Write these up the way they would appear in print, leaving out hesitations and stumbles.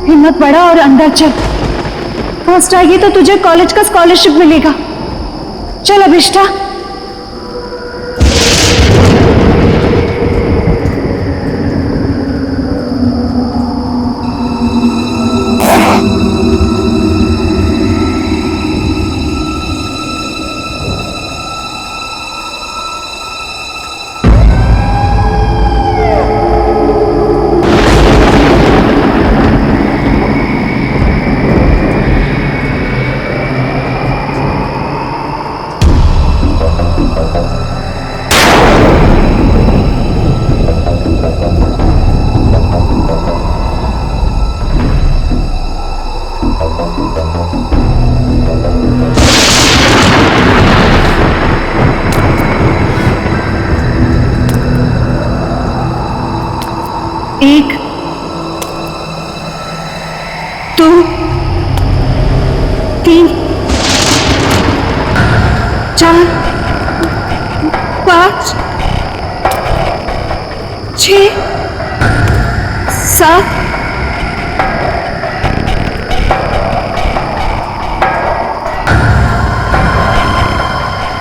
हिम्मत बढ़ा और अंदर चल। फर्स्ट आएगी तो तुझे कॉलेज का स्कॉलरशिप मिलेगा। चल अभिष्टा। एक, दो, तीन, चार, पाँच, 6, 7,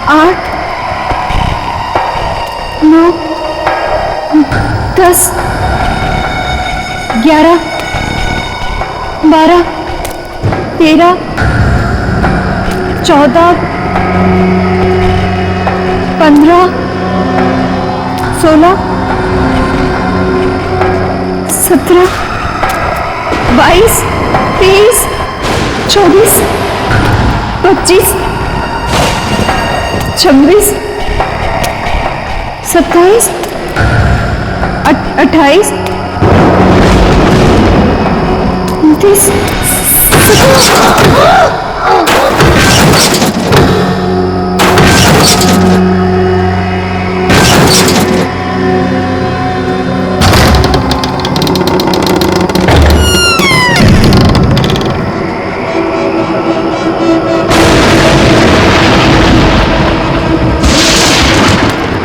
8, 9, 10, 11, 12, 13, 14, 15, 16, 17, 22, 23, 24, 25, 26, 27, 28, 29,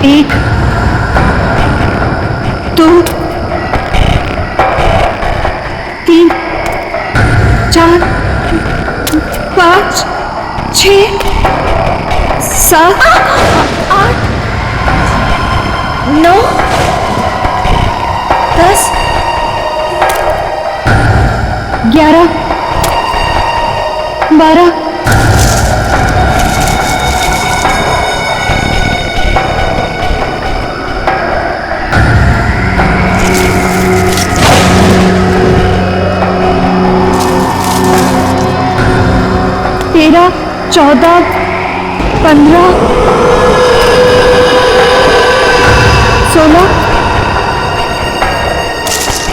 एक, दो, तीन, चार, पाँच, 6, 7, 8, 9, 10, 11, 12, 13, 14, 15, 16,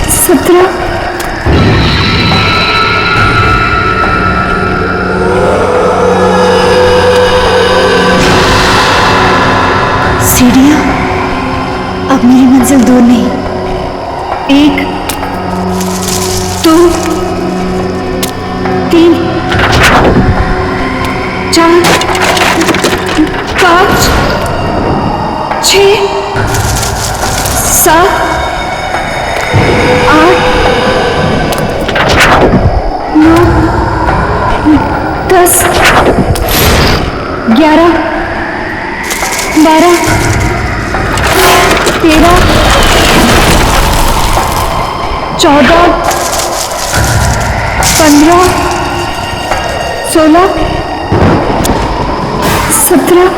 17, सीढ़ियाँ अब मेरी मंजिल दूर नहीं। 1, 2, 3, 4, 5, 6, 7, 8, 9, 10, 11, 12, 13, 14, 15, 16, 17,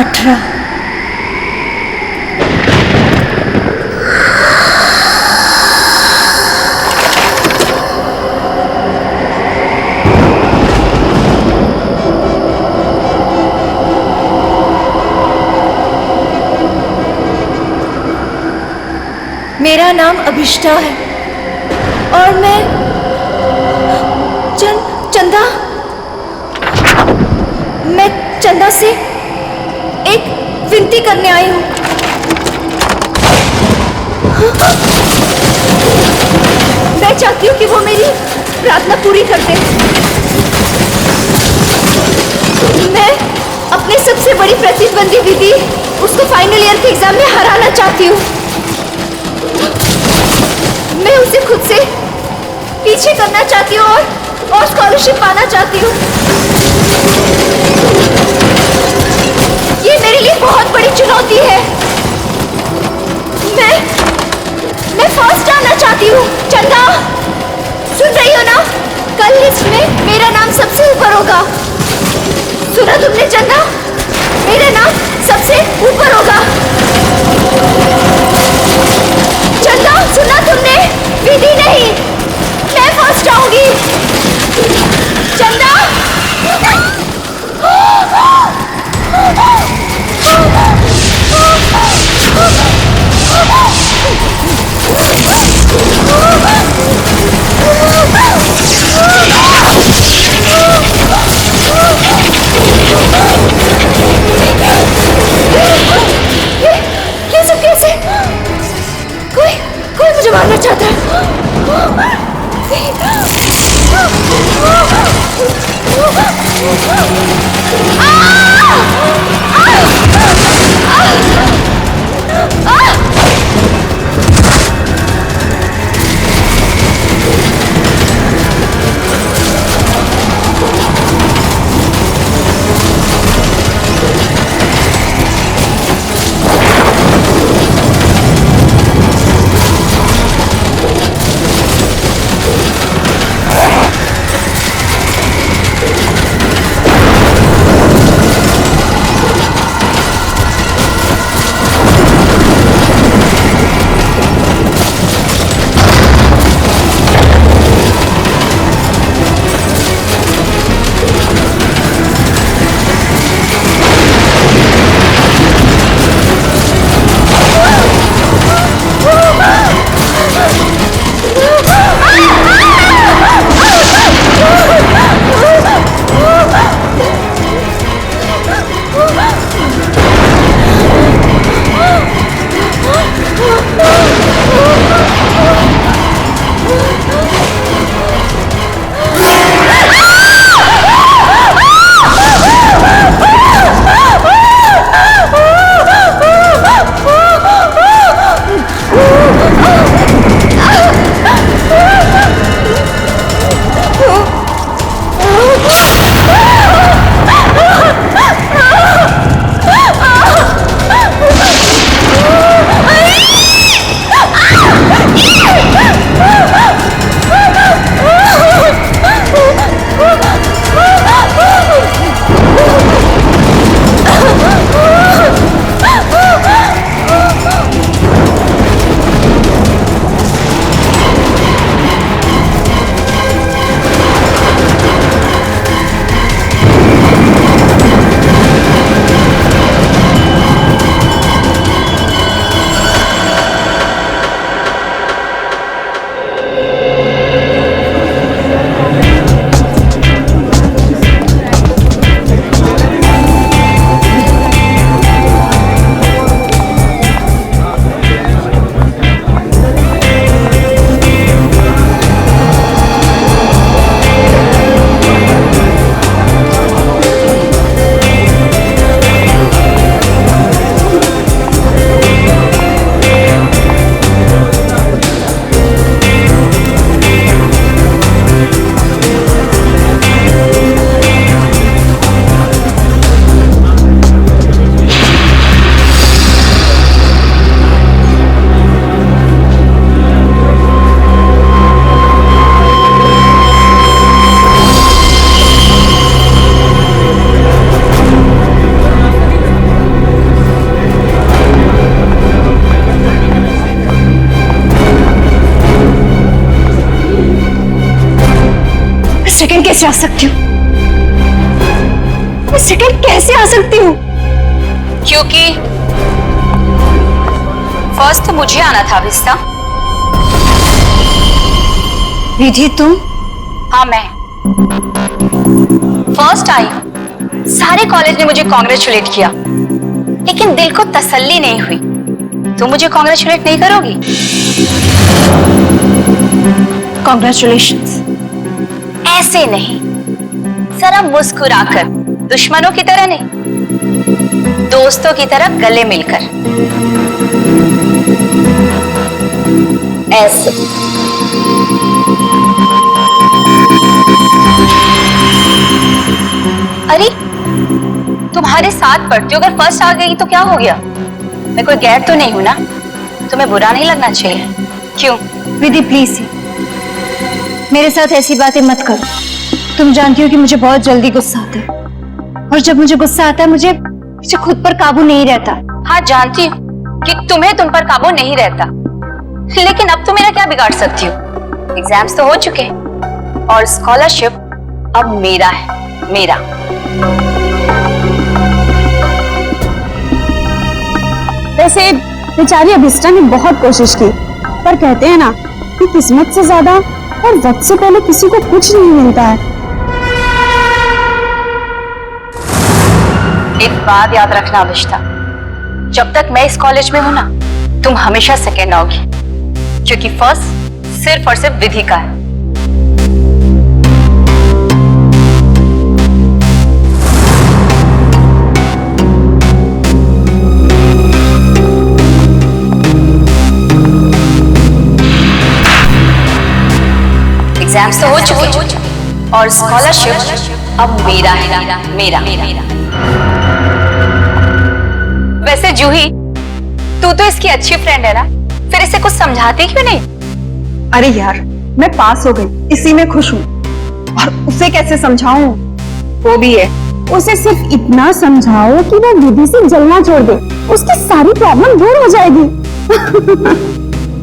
18। मेरा नाम अभिष्टा है और मैं चंदा से एक विनती करने आई हूँ। मैं चाहती हूँ कि वो मेरी प्रार्थना पूरी कर दे। मैं अपने सबसे बड़ी प्रतिद्वंदी दीदी उसको फाइनल ईयर के एग्जाम में हराना चाहती हूँ। मैं उसे पीछे करना चाहती हूँ और स्कॉलरशिप पाना चाहती हूँ। ये मेरे लिए बहुत बड़ी चुनौती है। मैं फर्स्ट आना चाहती हूँ। चंदा, सुन रही हो ना? कल लिस्ट में मेरा नाम सबसे ऊपर होगा। सुना तुमने चंदा? मेरा नाम सबसे ऊपर होगा। चंदा, सुना तुमने? विधि नहीं, मैं फर्स्ट आऊंगी। चंदा, ये सब कैसे? कोई मुझे मारना चाहता है। सेकंड कैसे आ सकती हूँ? मैं सेकंड कैसे आ सकती हूँ? क्योंकि फर्स्ट तो मुझे आना था विस्ता। विधि तुम? हाँ मैं फर्स्ट आई हूं। सारे कॉलेज ने मुझे कॉन्ग्रेचुलेट किया, लेकिन दिल को तसल्ली नहीं हुई। तुम मुझे कॉन्ग्रेचुलेट नहीं करोगी? कॉन्ग्रेचुलेशंस। ऐसे नहीं, जरा मुस्कुराकर, दुश्मनों की तरह नहीं, दोस्तों की तरह गले मिलकर। ऐसे अरे तुम्हारे साथ पढ़ती हूँ, अगर फर्स्ट आ गई तो क्या हो गया? मैं कोई गैर तो नहीं हूं ना, तुम्हें बुरा नहीं लगना चाहिए। क्यों? विधि प्लीज मेरे साथ ऐसी बातें मत करो। तुम जानती हो कि मुझे बहुत जल्दी गुस्सा आता है, और जब मुझे गुस्सा आता है मुझे खुद पर काबू नहीं रहता। हाँ जानती हूँ कि तुम्हें तुम पर काबू नहीं रहता, लेकिन अब तुम मेरा क्या बिगाड़ सकती हो? एग्जाम्स तो हो चुके हैं और स्कॉलरशिप अब मेरा है, मेरा। वैसे बेचारी अभिष्टा ने बहुत कोशिश की, पर कहते हैं ना कि किस्मत से ज्यादा और वक्त से पहले किसी को कुछ नहीं मिलता है। एक बात याद रखना अभिष्टा, जब तक मैं इस कॉलेज में हूं ना, तुम हमेशा सेकेंड आओगी, क्योंकि फर्स्ट सिर्फ और सिर्फ विधि का है। एग्जाम्स तो हो चुके और स्कॉलरशिप अब मेरा है, मेरा। वैसे जूही, तू तो इसकी अच्छी फ्रेंड है ना, फिर इसे कुछ समझाती क्यों नहीं? अरे यार, मैं पास हो गई, इसी में खुश हूँ, और उसे कैसे समझाऊं? वो भी है, उसे सिर्फ इतना समझाओ कि वो विधि से जलना छोड़ दे, उसकी सारी प्रॉब्लम दूर हो जाएगी।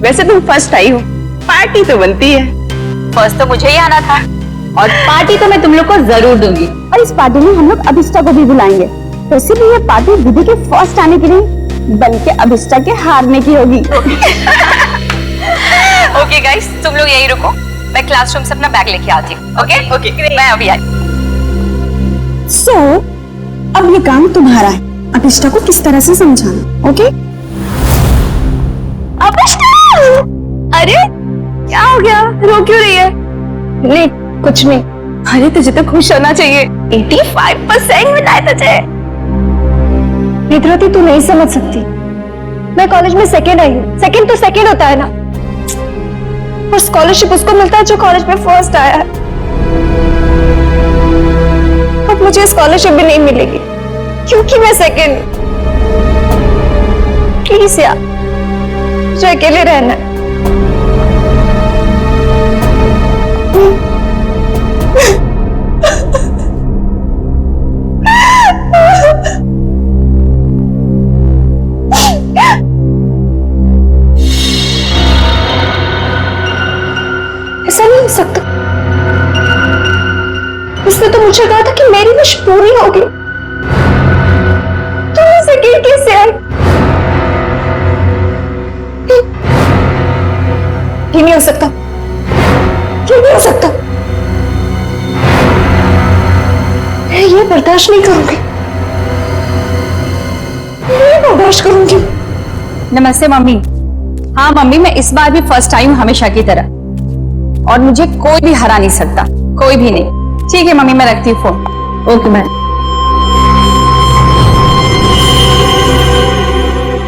वैसे तुम फर्स्ट आई हो, पार्टी तो बनती है। फर्स्ट तो मुझे ही आना था, और पार्टी तो मैं तुम लोग को जरूर दूंगी, और इस पार्टी में हम लोग अभिष्टा को भी बुलाएंगे। वैसे भी ये पार्टी विधि के फर्स्ट आने की नहीं, बल्कि अभिष्टा के हारने की होगी। ओके गाइस, तुम लोग यही रुको, मैं क्लासरूम से अपना बैग लेके आती हूँ। ओके, मैं अभी आई। सो अब ये काम तुम्हारा है, अभिष्टा को किस तरह से समझाना। ओके? अभिष्टा! अरे क्या हो गया, रो क्यों रही है? नहीं, कुछ नहीं। अरे तुझे तो खुश होना चाहिए, 85% मिला है तुझे। निद्रती, तू नहीं समझ सकती, मैं कॉलेज में सेकेंड आई हूँ। सेकेंड तो सेकेंड होता है ना, और स्कॉलरशिप उसको मिलता है जो कॉलेज में फर्स्ट आया है। अब मुझे स्कॉलरशिप भी नहीं मिलेगी क्योंकि मैं सेकेंड। प्लीज यार, मुझे अकेले रहना है। ऐसा नहीं हो सकता, उसने तो मुझे कहा था कि मेरी विश पूरी होगी। तुम सेकेंड कैसे आई? ये नहीं हो सकता, ये नहीं हो सकता। मैं ये बर्दाश्त नहीं करूंगी, मैं बर्दाश्त करूंगी। नमस्ते मम्मी। हाँ मम्मी, मैं इस बार भी फर्स्ट आई हूँ हमेशा की तरह, और मुझे कोई भी हरा नहीं सकता, कोई भी नहीं। ठीक है मम्मी, मैं रखती हूँ फोन। Okay ma'am.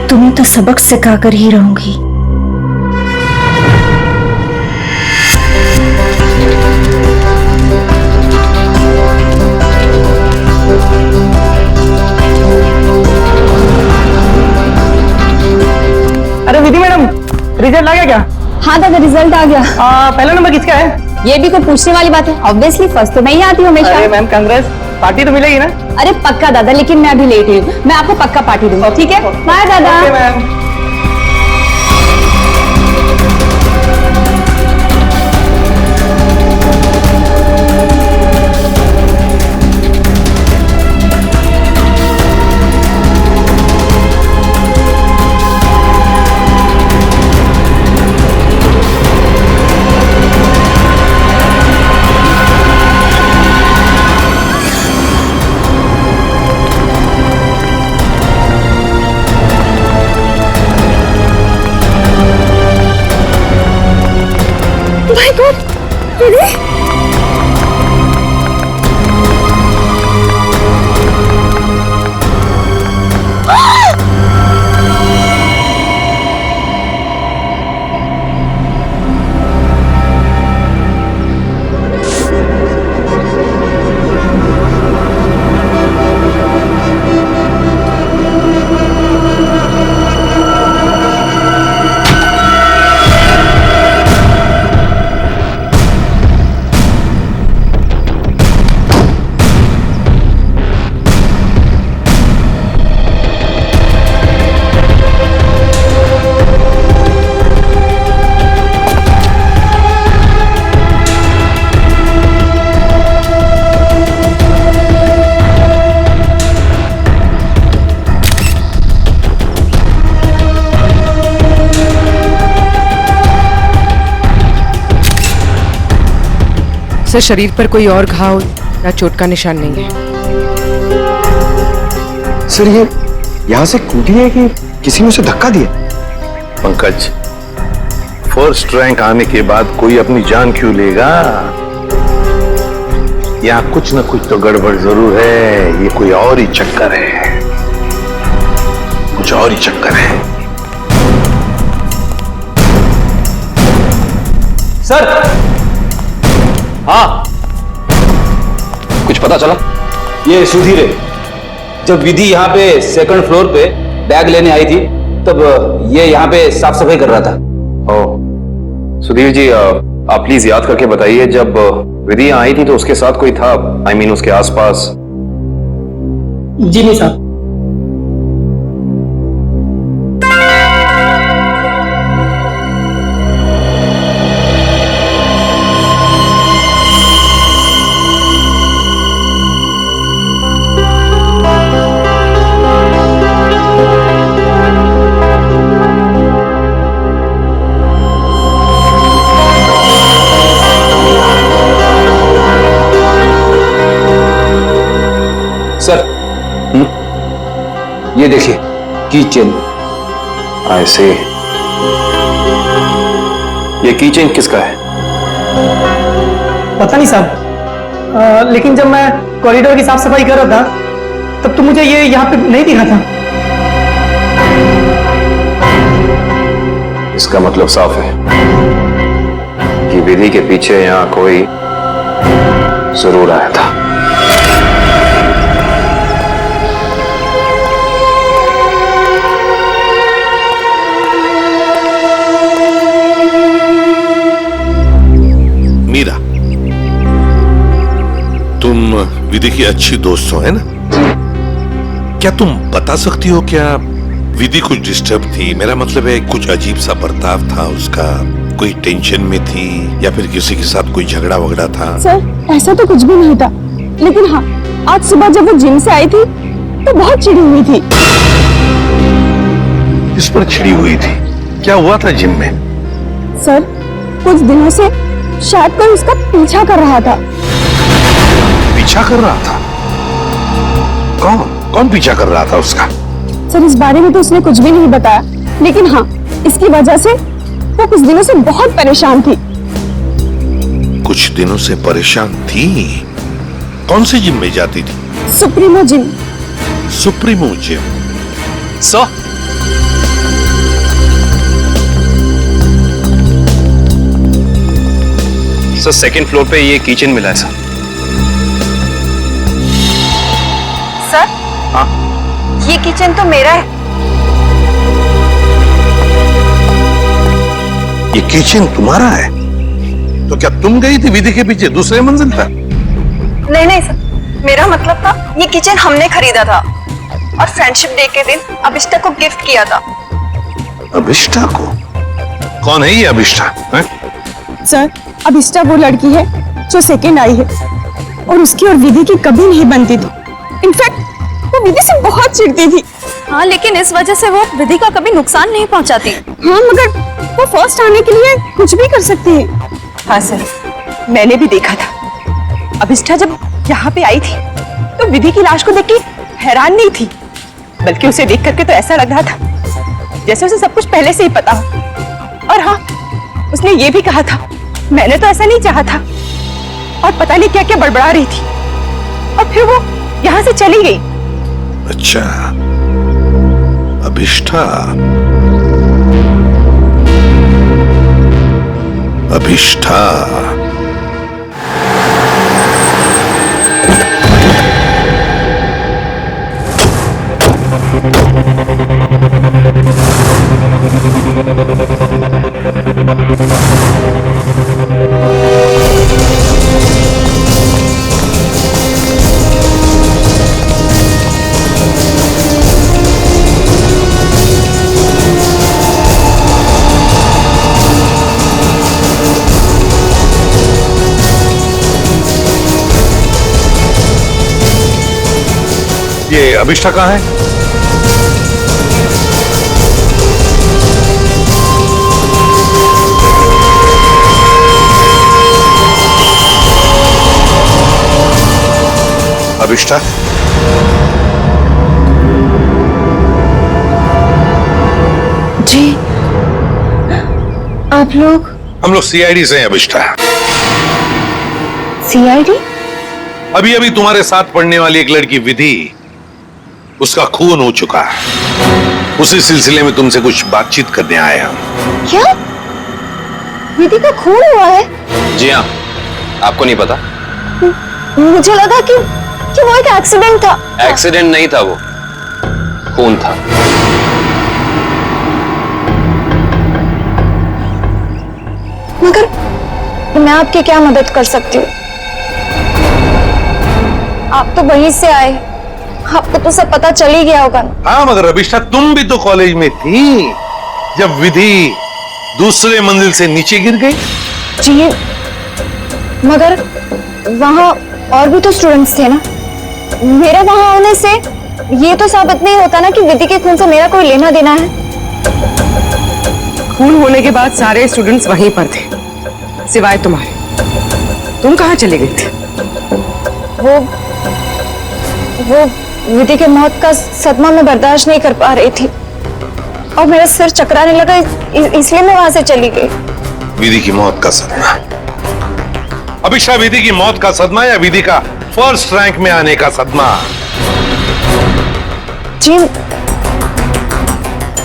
तुम्हें तो सबक सिखाकर ही रहूंगी। अरे विधि मैडम, रिजल्ट आ गया क्या? हाँ दादा, रिजल्ट आ गया। पहला नंबर किसका है? ये भी कोई पूछने वाली बात है? ऑब्वियसली फर्स्ट तो मैं ही आती हूँ हमेशा। अरे मैम कांग्रेस, पार्टी तो मिलेगी ना? अरे पक्का दादा, लेकिन मैं अभी लेट हुई हूँ, मैं आपको पक्का पार्टी दूंगा। ठीक है, बाय दादा। Okay ma'am. My God, Vidhi! Sir शरीर पर कोई और घाव या चोट का निशान नहीं है। सर ये यहाँ से कूदी है कि किसी ने उसे धक्का दिया? पंकज, फर्स्ट रैंक आने के बाद कोई अपनी जान क्यों लेगा? यहाँ कुछ न कुछ तो गड़बड़ जरूर है। ये कोई और ही चक्कर है, कुछ और ही चक्कर है। सर, हाँ, कुछ पता चला? ये सुधीर है। जब विधि यहाँ पे सेकंड फ्लोर पे बैग लेने आई थी तब ये यहाँ पे साफ सफाई कर रहा था। ओ, सुधीर जी, आप प्लीज याद करके बताइए, जब विधि यहाँ आई थी तो उसके साथ कोई था? I mean, उसके आसपास? जी नहीं साहब। सर, ये देखिए की चेन। I see। ये की चेन किसका है? पता नहीं साहब, लेकिन जब मैं कॉरिडोर की साफ सफाई कर रहा था तब तो मुझे ये यहाँ पे नहीं दिखा था। इसका मतलब साफ है कि विधि के पीछे यहाँ कोई जरूर आया था। मीरा, तुम विधि की अच्छी दोस्त हो, है ना? क्या तुम बता सकती हो क्या विधि कुछ डिस्टर्ब थी? मेरा मतलब है कुछ अजीब सा बर्ताव था उसका, कोई टेंशन में थी या फिर किसी के साथ कोई झगड़ा वगड़ा था? सर ऐसा तो कुछ भी नहीं था, लेकिन हाँ आज सुबह जब वो जिम से आई थी तो बहुत चिड़ी हुई थी। इस पर छिड़ी हुई थी? क्या हुआ था जिम में? सर कुछ दिनों से शायद कोई उसका पीछा कर रहा था। पीछा कर रहा था? कौन कौन पीछा कर रहा था उसका? सर इस बारे में तो उसने कुछ भी नहीं बताया, लेकिन हाँ इसकी वजह से वो कुछ दिनों से बहुत परेशान थी। कुछ दिनों से परेशान थी? कौन से जिम में जाती थी? Supremo gym. Supremo gym. Sir second floor पे ये किचन मिला है सर। सर, हाँ, ये किचन तो मेरा है। ये किचन तुम्हारा है? तो क्या तुम गई थी विधि के पीछे दूसरे मंजिल पर? नहीं नहीं सर, मेरा मतलब था ये किचन हमने खरीदा था और फ्रेंडशिप डे के दिन अभिष्टा को गिफ्ट किया था। अभिष्टा को? कौन है ये अभिष्टा? है? सर अभिष्टा वो लड़की है जो सेकंड आई है और उसकी और विधि की कभी नहीं बनती थी। इनफैक्ट वो विधि से बहुत चिढ़ती थी। हाँ, लेकिन इस वजह से वो विधि का कभी नुकसान नहीं पहुंचाती। हाँ मगर वो फर्स्ट आने के लिए कुछ भी कर सकती है। हाँ सर, मैंने भी देखा था। अभिष्ठा जब यहाँ पे आई थी तो विधि की लाश को देख के हैरान नहीं थी, बल्कि उसे देख करके तो ऐसा लग रहा था जैसे उसे सब कुछ पहले से ही पता हो। और हाँ, उसने ये भी कहा था मैंने तो ऐसा नहीं चाहा था, और पता नहीं क्या क्या बड़बड़ा रही थी और फिर वो यहाँ से चली गई। अच्छा, अभिष्ठा। अभिष्ठा ये अभिष्ठा कहाँ है? अभिष्ठा, जी आप लोग हम लोग सीआईडी से हैं अभिष्ठा। सीआईडी? अभी अभी तुम्हारे साथ पढ़ने वाली एक लड़की विधि, उसका खून हो चुका है। उसी सिलसिले में तुमसे कुछ बातचीत करने आए हम। क्या विधि का खून हुआ है? जी हाँ, आपको नहीं पता? मुझे लगा कि वो एक एक्सीडेंट था। एक्सीडेंट नहीं था, वो खून था। मगर मैं आपकी क्या मदद कर सकती हूँ? आप तो वहीं से आए, आपको तो सब पता चल ही गया होगा ना। हाँ, मगर अभिष्ठा तुम भी तो कॉलेज में थी जब विधि दूसरे मंजिल से नीचे गिर गई। जी मगर वहां और भी तो स्टूडेंट्स थे ना। मेरा वहां होने से ये तो साबित नहीं होता ना कि विधि के खून से मेरा कोई लेना देना है। खून होने के बाद सारे स्टूडेंट्स वहीं पर थे, सिवाय तुम्हारे। तुम कहाँ चले गए थे? वो विधि के मौत का सदमा मैं बर्दाश्त नहीं कर पा रही थी और मेरा सिर चकराने लगा, इसलिए मैं वहां से चली गई। विधि की मौत का सदमा? अभिष्ठा, विधि की मौत का सदमा या विधि का फर्स्ट रैंक में आने का सदमा? जी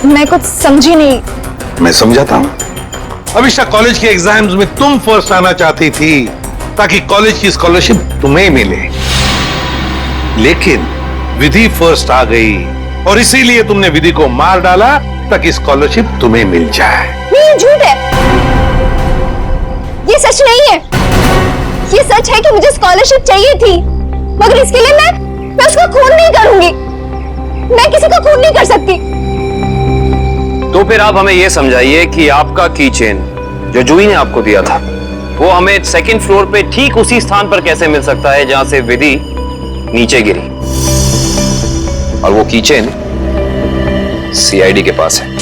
मैं कुछ समझी नहीं। मैं समझाता हूं। अभिष्ठा, कॉलेज के एग्जाम्स में तुम फर्स्ट आना चाहती थी ताकि कॉलेज की स्कॉलरशिप तुम्हें मिले, लेकिन विधि फर्स्ट आ गई और इसीलिए तुमने विधि को मार डाला ताकि स्कॉलरशिप तुम्हें मिल जाए। नहीं, ये झूठ है, ये सच नहीं है। ये सच है कि मुझे स्कॉलरशिप चाहिए थी, मगर इसके लिए मैं उसका खून नहीं करूंगी। मैं किसी का खून नहीं कर सकती। तो फिर आप हमें यह समझाइए कि आपका की चेन जो जूही ने आपको दिया था, वो हमें सेकंड फ्लोर पे ठीक उसी स्थान पर कैसे मिल सकता है जहां से विधि नीचे गिरी? और वो की चेन सीआईडी के पास है।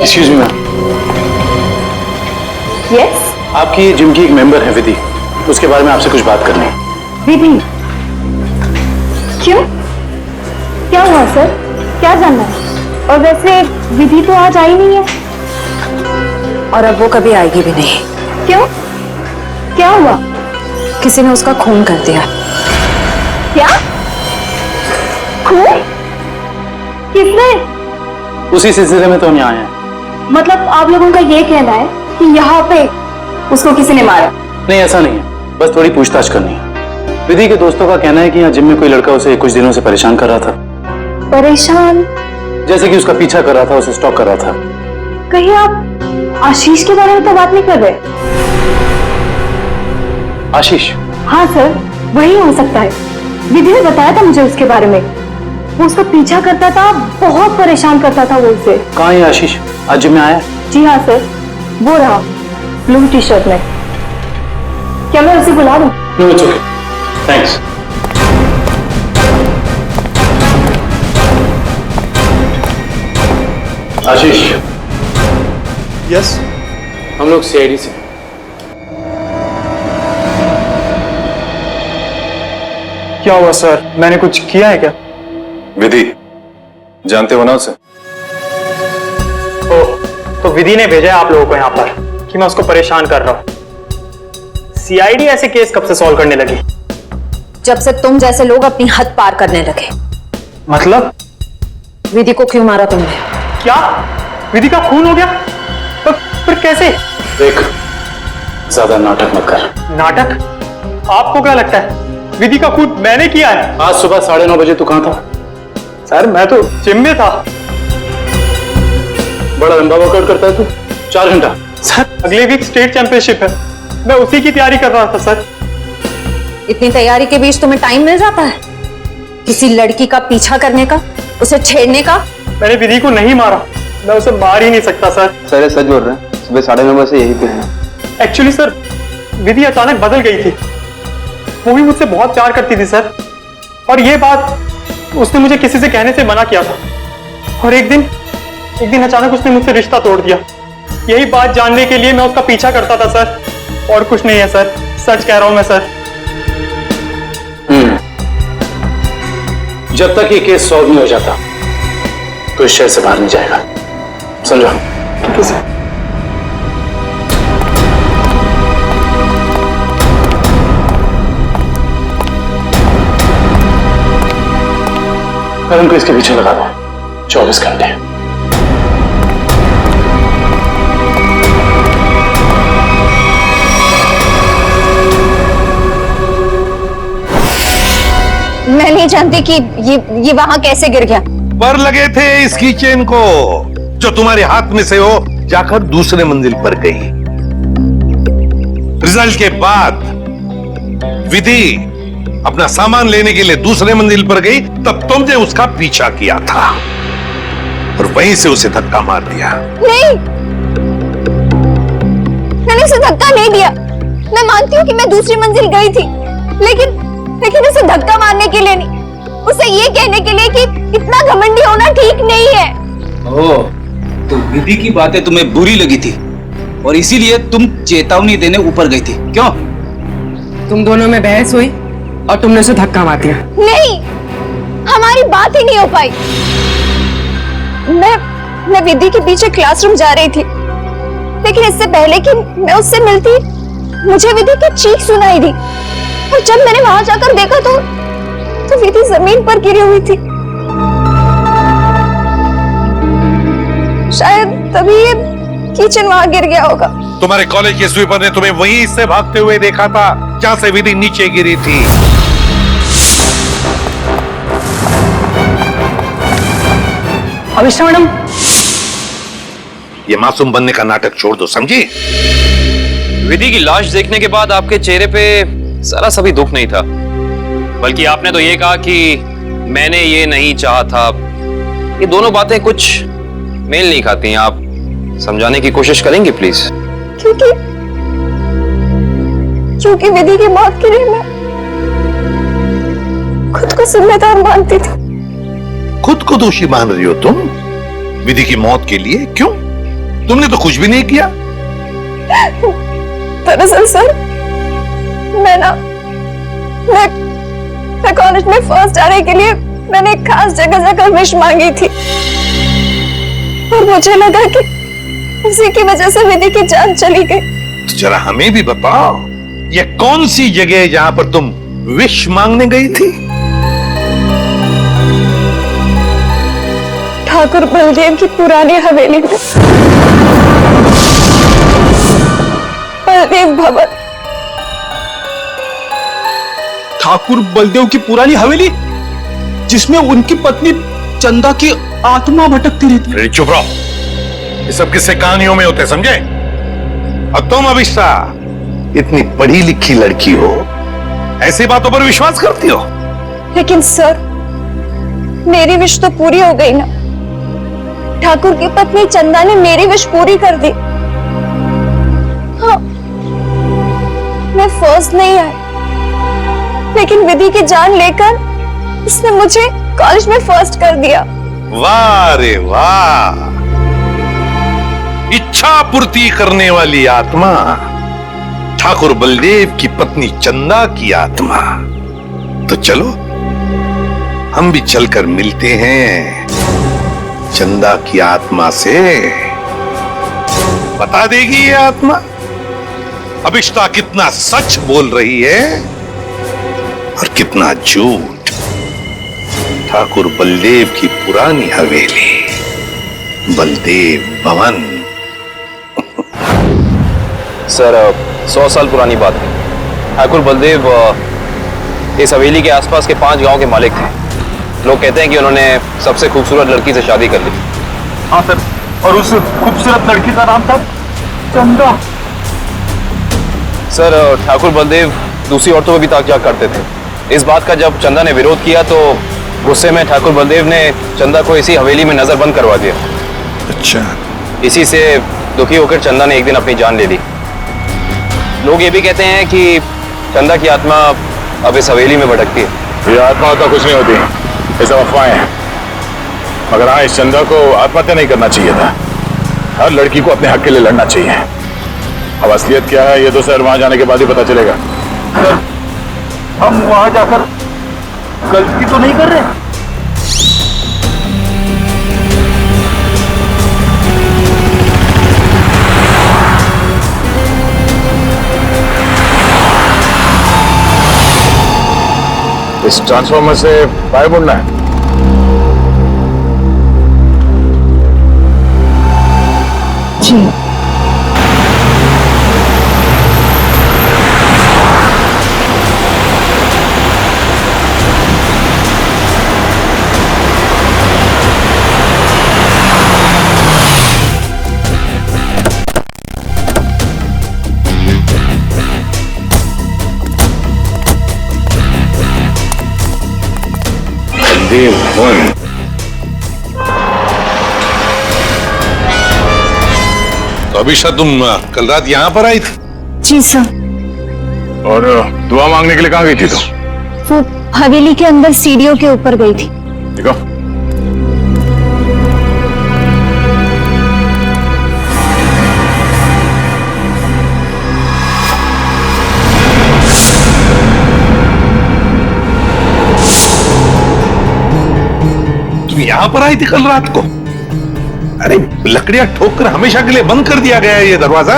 Excuse me ma'am. यस? आपकी जिम की एक मेंबर है विधि, उसके बारे में आपसे कुछ बात करनी है। विधि? क्यों? क्या हुआ सर? क्या जानना है? और वैसे विधि तो आज आई नहीं है। और अब वो कभी आएगी भी नहीं। क्यों? क्या हुआ? किसी ने उसका खून कर दिया। क्या? खून? किसने? उसी सिलसिले में तो हम यहाँ आए हैं। मतलब आप लोगों का ये कहना है कि यहाँ पे उसको किसी ने मारा? नहीं, ऐसा नहीं है, बस थोड़ी पूछताछ करनी है। विधि के दोस्तों का कहना है कि यहाँ जिम में कोई लड़का उसे कुछ दिनों से परेशान कर रहा था। परेशान? जैसे कि उसका पीछा कर रहा था, उसे स्टॉक कर रहा था। कहीं आप आशीष के बारे में तो बात नहीं कर रहे? आशीष? हाँ सर, वही हो सकता है। विधि ने बताया था मुझे उसके बारे में। वो उसका पीछा करता था, बहुत परेशान करता था वो उसे। कहाँ है आशीष? आज जिम में आया? जी हाँ सर, वो रहा ब्लू टी शर्ट में। क्या मैं उसे बुला दूं? No, it's okay, thanks. Ashish? Yes? हम लोग सीआईडी से। क्या हुआ सर? मैंने कुछ किया है क्या? विधि, जानते हो ना उसे? तो विधि ने भेजा है आप लोगों को यहाँ पर कि मैं उसको परेशान कर रहा हूँ। सीआईडी ऐसे केस कब से सॉल्व करने लगी? जब से तुम जैसे लोग अपनी हद पार करने लगे। मतलब? विधि को क्यों मारा तुमने? क्या? विधि का खून हो गया? पर कैसे? देख, ज्यादा नाटक मत कर। नाटक? आपको क्या लगता है विधि का खून मैंने किया है? आज सुबह 9:30 बजे तू कहाँ था? सर मैं तो जिम में था। बड़ा लंबा वर्कआउट करता है तू। 4 घंटा? सर अगले वीक स्टेट चैंपियनशिप है, मैं उसी की तैयारी कर रहा था सर। इतनी तैयारी के बीच तुम्हें टाइम मिल जाता है किसी लड़की का पीछा करने का, उसे छेड़ने का? मैंने विधि को नहीं मारा, मैं उसे मार ही नहीं सकता सर। सर सच बोल रहे हैं, सुबह 9:30 बजे यही पे हैं। एक्चुअली सर विधि अचानक बदल गई थी, वो भी मुझसे बहुत प्यार करती थी सर, और ये बात उसने मुझे किसी से कहने से मना किया था, और एक दिन अचानक उसने मुझसे रिश्ता तोड़ दिया। यही बात जानने के लिए मैं उसका पीछा करता था सर, और कुछ नहीं है सर, सच कह रहा हूं मैं सर। जब तक ये केस सॉल्व नहीं हो जाता तो इस शहर से बाहर नहीं जाएगा, समझो? ठीक है सर। करण को इसके पीछे लगा दो 24 घंटे। मैं नहीं जानती कि ये वहां कैसे गिर गया। पर लगे थे इसकी चेन को, जो तुम्हारे हाथ में से हो जाकर दूसरे मंजिल पर गई। रिजल्ट के बाद विधि अपना सामान लेने के लिए दूसरे मंजिल पर गई, तब तुमने उसका पीछा किया था और वहीं से उसे धक्का मार दिया। नहीं, मैंने उसे धक्का नहीं दिया। मैं मानती हूँ कि मैं दूसरी मंजिल गई थी, लेकिन उसे धक्का मारने के लिए नहीं, उसे ये कहने के लिए कि इतना घमंडी होना ठीक नहीं है। ओह, तो विधि की बातें तुम्हें बुरी लगी थी और इसीलिए तुम चेतावनी देने ऊपर गई थी, क्यों? तुम दोनों में बहस हुई और तुमने उसे धक्का मार दिया। नहीं, हमारी बात ही नहीं हो पाई। मैं विधि के पीछे क्लासरूम जा रही थी, लेकिन इससे पहले कि मैं उससे मिलती मुझे विधि की चीख सुनाई दी, और जब मैंने वहां जाकर देखा तो विधि जमीन पर गिरी हुई थी। शायद तभी ये किचन वहां गिर गया होगा। तुम्हारे कॉलेज के स्वीपर ने तुम्हें वहीं से भागते हुए देखा था जहां से विधि नीचे गिरी थी। अभिष्ठा मैडम, ये मासूम बनने का नाटक छोड़ दो, समझी? विधि की लाश देखने के बाद आपके चेहरे पे जरा सा भी दुख नहीं था, बल्कि आपने तो ये कहा कि मैंने ये नहीं चाहा था। ये दोनों बातें कुछ मेल नहीं खाती हैं। आप समझाने की कोशिश करेंगे प्लीज? क्योंकि विधि की मौत के लिए मैं खुद को जिम्मेदार मानती थी। खुद को दोषी मान रही हो तुम विधि की मौत के लिए? क्यों? तुमने तो कुछ भी नहीं किया। दरअसल सर, मैं कॉलेज में फर्स्ट आने के लिए मैंने एक खास जगह जाकर विश मांगी थी, और मुझे लगा कि उसी की वजह से विधि की जान चली गई। तो जरा हमें भी बताओ, ये कौन सी जगह है जहां पर तुम विश मांगने गई थी? ठाकुर बलदेव की पुरानी हवेली में, बलदेव भवन। ठाकुर बलदेव की पुरानी हवेली, जिसमें उनकी पत्नी चंदा की आत्मा भटकती रहती। अरे चुप रहो, ये सब किस्से कहानियों में होते, समझे? और तुम अभिष्ठा इतनी पढ़ी लिखी लड़की हो, ऐसी बातों पर विश्वास करती हो? लेकिन सर, मेरी विश तो पूरी हो गई ना। ठाकुर की पत्नी चंदा ने मेरी विश पूरी कर दी। हाँ, मैं फर्स्ट नहीं आई, लेकिन विधि की जान लेकर उसने मुझे कॉलेज में फर्स्ट कर दिया। वाह रे वाह, इच्छा पूर्ति करने वाली आत्मा, ठाकुर बलदेव की पत्नी चंदा की आत्मा। तो चलो हम भी चलकर मिलते हैं चंदा की आत्मा से। बता देगी ये आत्मा अभिष्ठा कितना सच बोल रही है और कितना झूठ। ठाकुर बलदेव की पुरानी हवेली, बलदेव भवन। सर, 100 साल पुरानी बात है। ठाकुर बलदेव इस हवेली के आसपास के 5 गांव के मालिक थे। लोग कहते हैं कि उन्होंने सबसे खूबसूरत लड़की से शादी कर ली। हाँ सर, और उस खूबसूरत लड़की का नाम था सर ठाकुर बलदेव दूसरी औरतों को भी ताक झाक करते थे। इस बात का जब चंदा ने विरोध किया तो गुस्से में ठाकुर बलदेव ने चंदा को इसी हवेली में नजरबंद करवा दिया। अच्छा। इसी से दुखी होकर चंदा ने एक दिन अपनी जान ले ली। लोग ये भी कहते हैं कि चंदा की आत्मा अब इस हवेली में भटकती है। ये आत्मा तो कुछ नहीं होती, ये सब अफवाहें हैं। मगर हाँ, इस चंदा को आत्महत्या नहीं करना चाहिए था। हर लड़की को अपने हक के लिए लड़ना चाहिए। अब असलियत क्या है ये तो सर वहां जाने के बाद ही पता चलेगा। सर, हम वहां जाकर गलती तो नहीं कर रहे? इस ट्रांसफॉर्मर से बाहर मुड़ना है। जी। तो अभिषा तुम कल रात यहाँ पर आई थी? जी सर। और दुआ मांगने के लिए कहाँ गई थी तुम? वो हवेली के अंदर सीढ़ियों के ऊपर गई थी। देखो, तुम यहाँ पर आई थी कल रात को? अरे लकड़ियां ठोककर हमेशा के लिए बंद कर दिया गया है ये दरवाजा।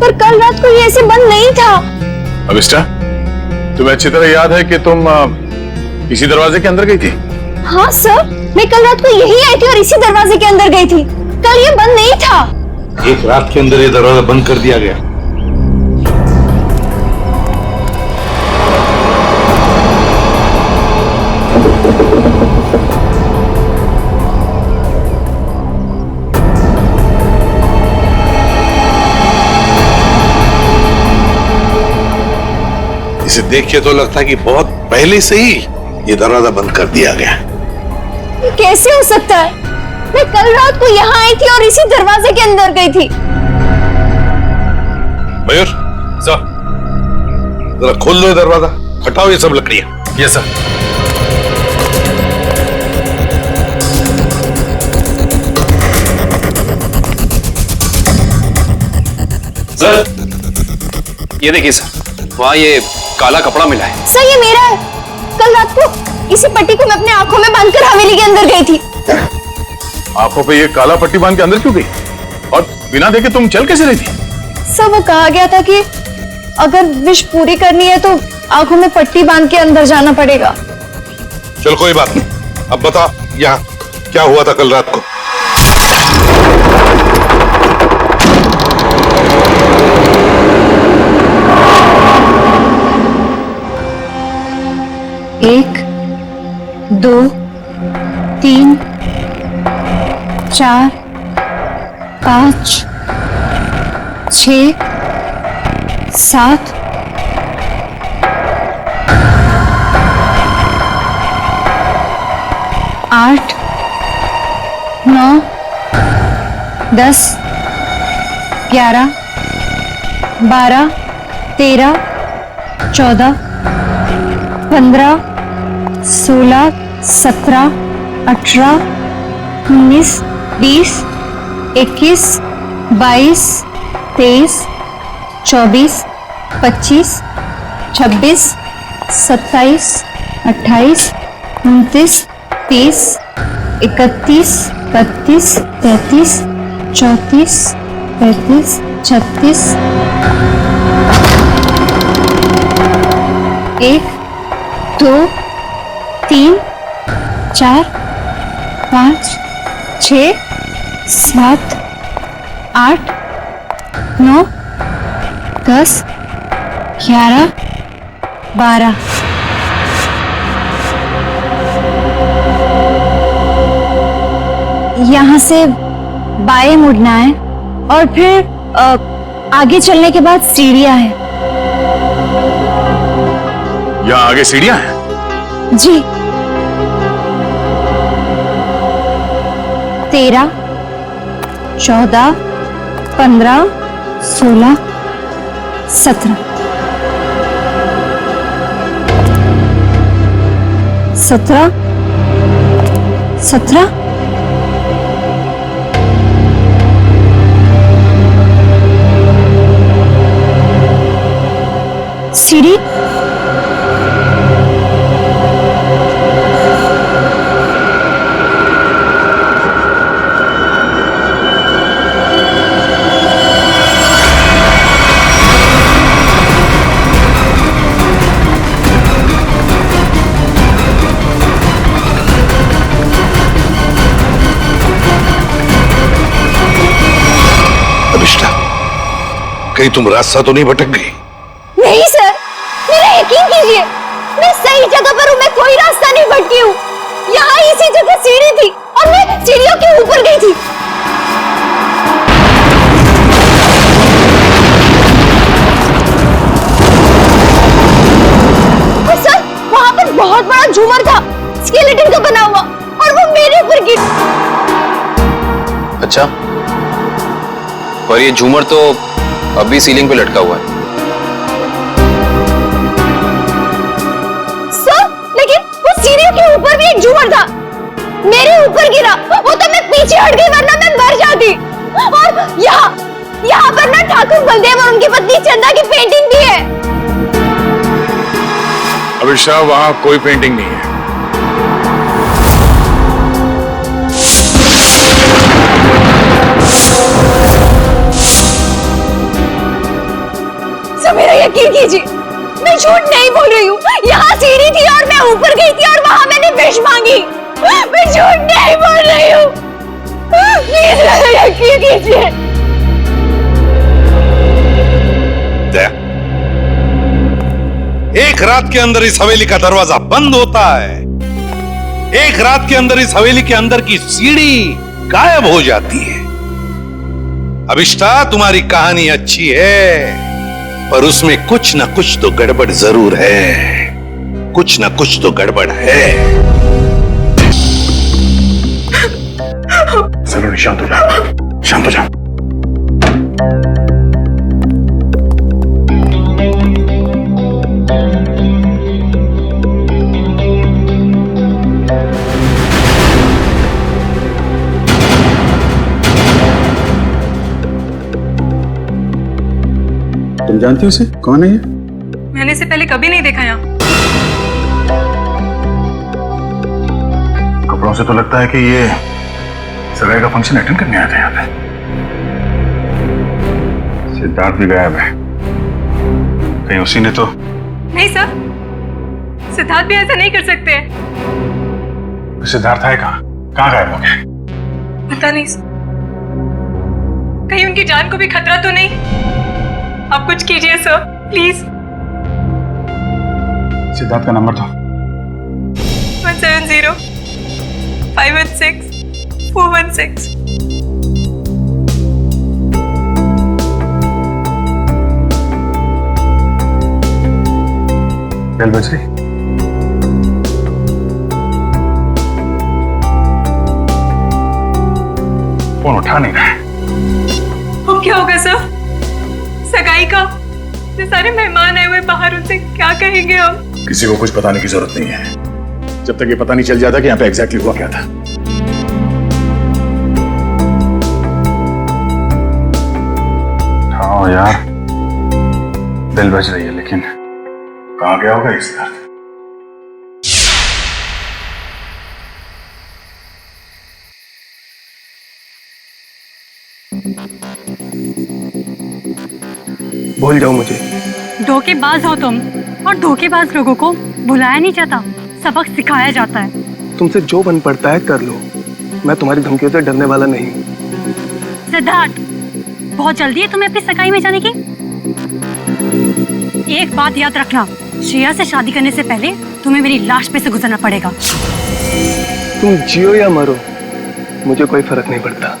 पर कल रात को ये ऐसे बंद नहीं था। अभिष्टा, तुम्हें अच्छी तरह याद है कि तुम इसी दरवाजे के अंदर गई थी? हाँ सर, मैं कल रात को यही आई थी और इसी दरवाजे के अंदर गई थी। कल ये बंद नहीं था। एक रात के अंदर ये दरवाजा बंद कर दिया गया। इसे देख के तो लगता है कि बहुत पहले से ही ये दरवाजा बंद कर दिया गया। कैसे हो सकता है? मैं कल रात को यहाँ आई थी और इसी दरवाजे के अंदर गई थी। मयूर, सर। जरा खोल लो ये दरवाजा, हटाओ ये सब लकड़ियां। Yes sir. सर, ये देखिए सर, वहाँ ये काला कपड़ा मिला है। सर ये मेरा है। कल रात को इसी पट्टी को मैं अपने आंखों में बांधकर हवेली के अंदर गई थी। आंखों पे ये काला पट्टी बांध के अंदर क्यों गई? और बिना देखे तुम चल कैसे रही थी? सर वो कहा गया था कि अगर विश पूरी करनी है तो आंखों में पट्टी बांध के अंदर जाना पड़ेगा। चल कोई बात नहीं, अब बता यहाँ क्या हुआ था कल रात को? एक, दो, तीन, चार, पाँच, 6, 7, 8, 9, 10, 11, 12, 13, 14, 15, 16, 17, 18, 19, 20, 21, 22, 23, 24, 25, 26, 27, 28, 29, 30, 31, 32, 33, 34, 35, 36, 1, 2, 3, 4, 5, 6, 7, 8, 9, 10, 11, 12। यहाँ से बाएं मुड़ना है और फिर आगे चलने के बाद सीढ़ियां हैं। यहाँ आगे सीढ़ियां हैं? जी। 13, 14, 15, 16, 17, 17, 17, सीढ़ी अभिष्टा, कहीं तुम रास्ता तो नहीं भटक गई? नहीं सर, मेरा यकीन कीजिए, मैं सही जगह पर हूँ। मैं कोई रास्ता नहीं भटकी हूँ। यहाँ इसी जगह सीढ़ी थी और मैं सीढ़ियों के ऊपर गई थी। और सर, वहाँ पर बहुत बड़ा झूमर था, स्केलेटन का बना हुआ, और वो मेरे ऊपर गिर। अच्छा, पर ये झूमर तो अभी सीलिंग पे लटका हुआ है। सीढ़ियों के ऊपर भी एक झूमर था, मेरे ऊपर गिरा। वो तो मैं पीछे हट गई, वरना मैं मर जाती। और यहाँ पर ना ठाकुर बलदेव और उनकी पत्नी चंदा की पेंटिंग भी है। अभिषा, वहां कोई पेंटिंग नहीं है। सर, मेरा यकीन कीजिए, मैं झूठ नहीं बोल रही हूँ। यहाँ सीढ़ी थी और मैं ऊपर गई थी और वहां मैंने विश मांगी। मैं झूठ नहीं बोल रही हूँ। प्लीज मेरा यकीन कीजिए। एक रात के अंदर इस हवेली का दरवाजा बंद होता है, एक रात के अंदर इस हवेली के अंदर की सीढ़ी गायब हो जाती है। अभिष्टा, तुम्हारी कहानी अच्छी है, पर उसमें कुछ ना कुछ तो गड़बड़ जरूर है। कुछ ना कुछ तो गड़बड़ है। सलोनी, शांत हो जाओ, शांत हो जाओ। तुम जानती हो उसे? कौन है ये? मैंने इसे पहले कभी नहीं देखा यहाँ। कपड़ों से तो लगता है कि ये सगाई का फंक्शन अटेंड करने आया था यहाँ पे। सिद्धार्थ भी गायब है, कहीं उसी ने तो? नहीं सर, सिद्धार्थ भी ऐसा नहीं कर सकते हैं। सिद्धार्थ है कहाँ? कहाँ गायब हो गया? पता नहीं सर, कहीं उनकी जान को भी खतरा तो नहीं? आप कुछ कीजिए सर, प्लीज। सिद्धार्थ का नंबर दो। 170 516 416। बेल बज रही। फोन उठा नहीं रहा है। अब क्या होगा सर? सगाई का इतने सारे मेहमान आए हुए बाहर, उनसे क्या कहेंगे हम? किसी को कुछ बताने की जरूरत नहीं है, जब तक ये पता नहीं चल जाता कि यहाँ पे एग्जैक्टली हुआ क्या था। हाँ यार, बेल बज रही है, लेकिन कहाँ गया होगा इस दर्द? भूल जाओ मुझे। धोखेबाज हो तुम, और धोखेबाज लोगों को बुलाया नहीं जाता, सबक सिखाया जाता है। तुमसे जो बन पड़ता है कर लो, मैं तुम्हारी धमकियों से डरने वाला नहीं। सिद्धार्थ, बहुत जल्दी है तुम्हें अपनी सगाई में जाने की। एक बात याद रखना, श्रेया से शादी करने से पहले तुम्हें मेरी लाश पे से गुजरना पड़ेगा। तुम जियो या मरो, मुझे कोई फर्क नहीं पड़ता।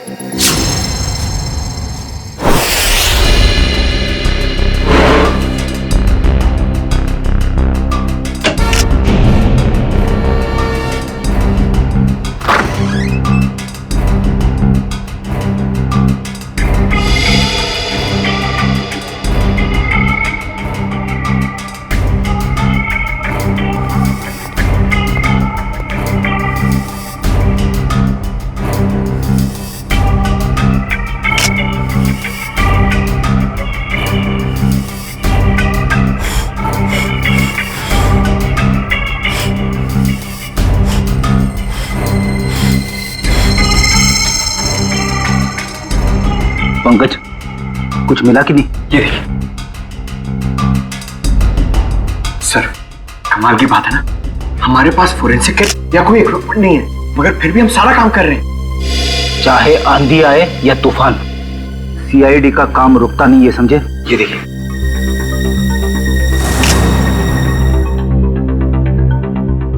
पंकज, कुछ मिला कि नहीं? ये देखिए सर, कमाल की बात है ना, हमारे पास फोरेंसिक किट या कोई इक्विपमेंट नहीं है, मगर फिर भी हम सारा काम कर रहे हैं। चाहे आंधी आए या तूफान, सीआईडी का काम रुकता नहीं, ये समझे? ये देखिए,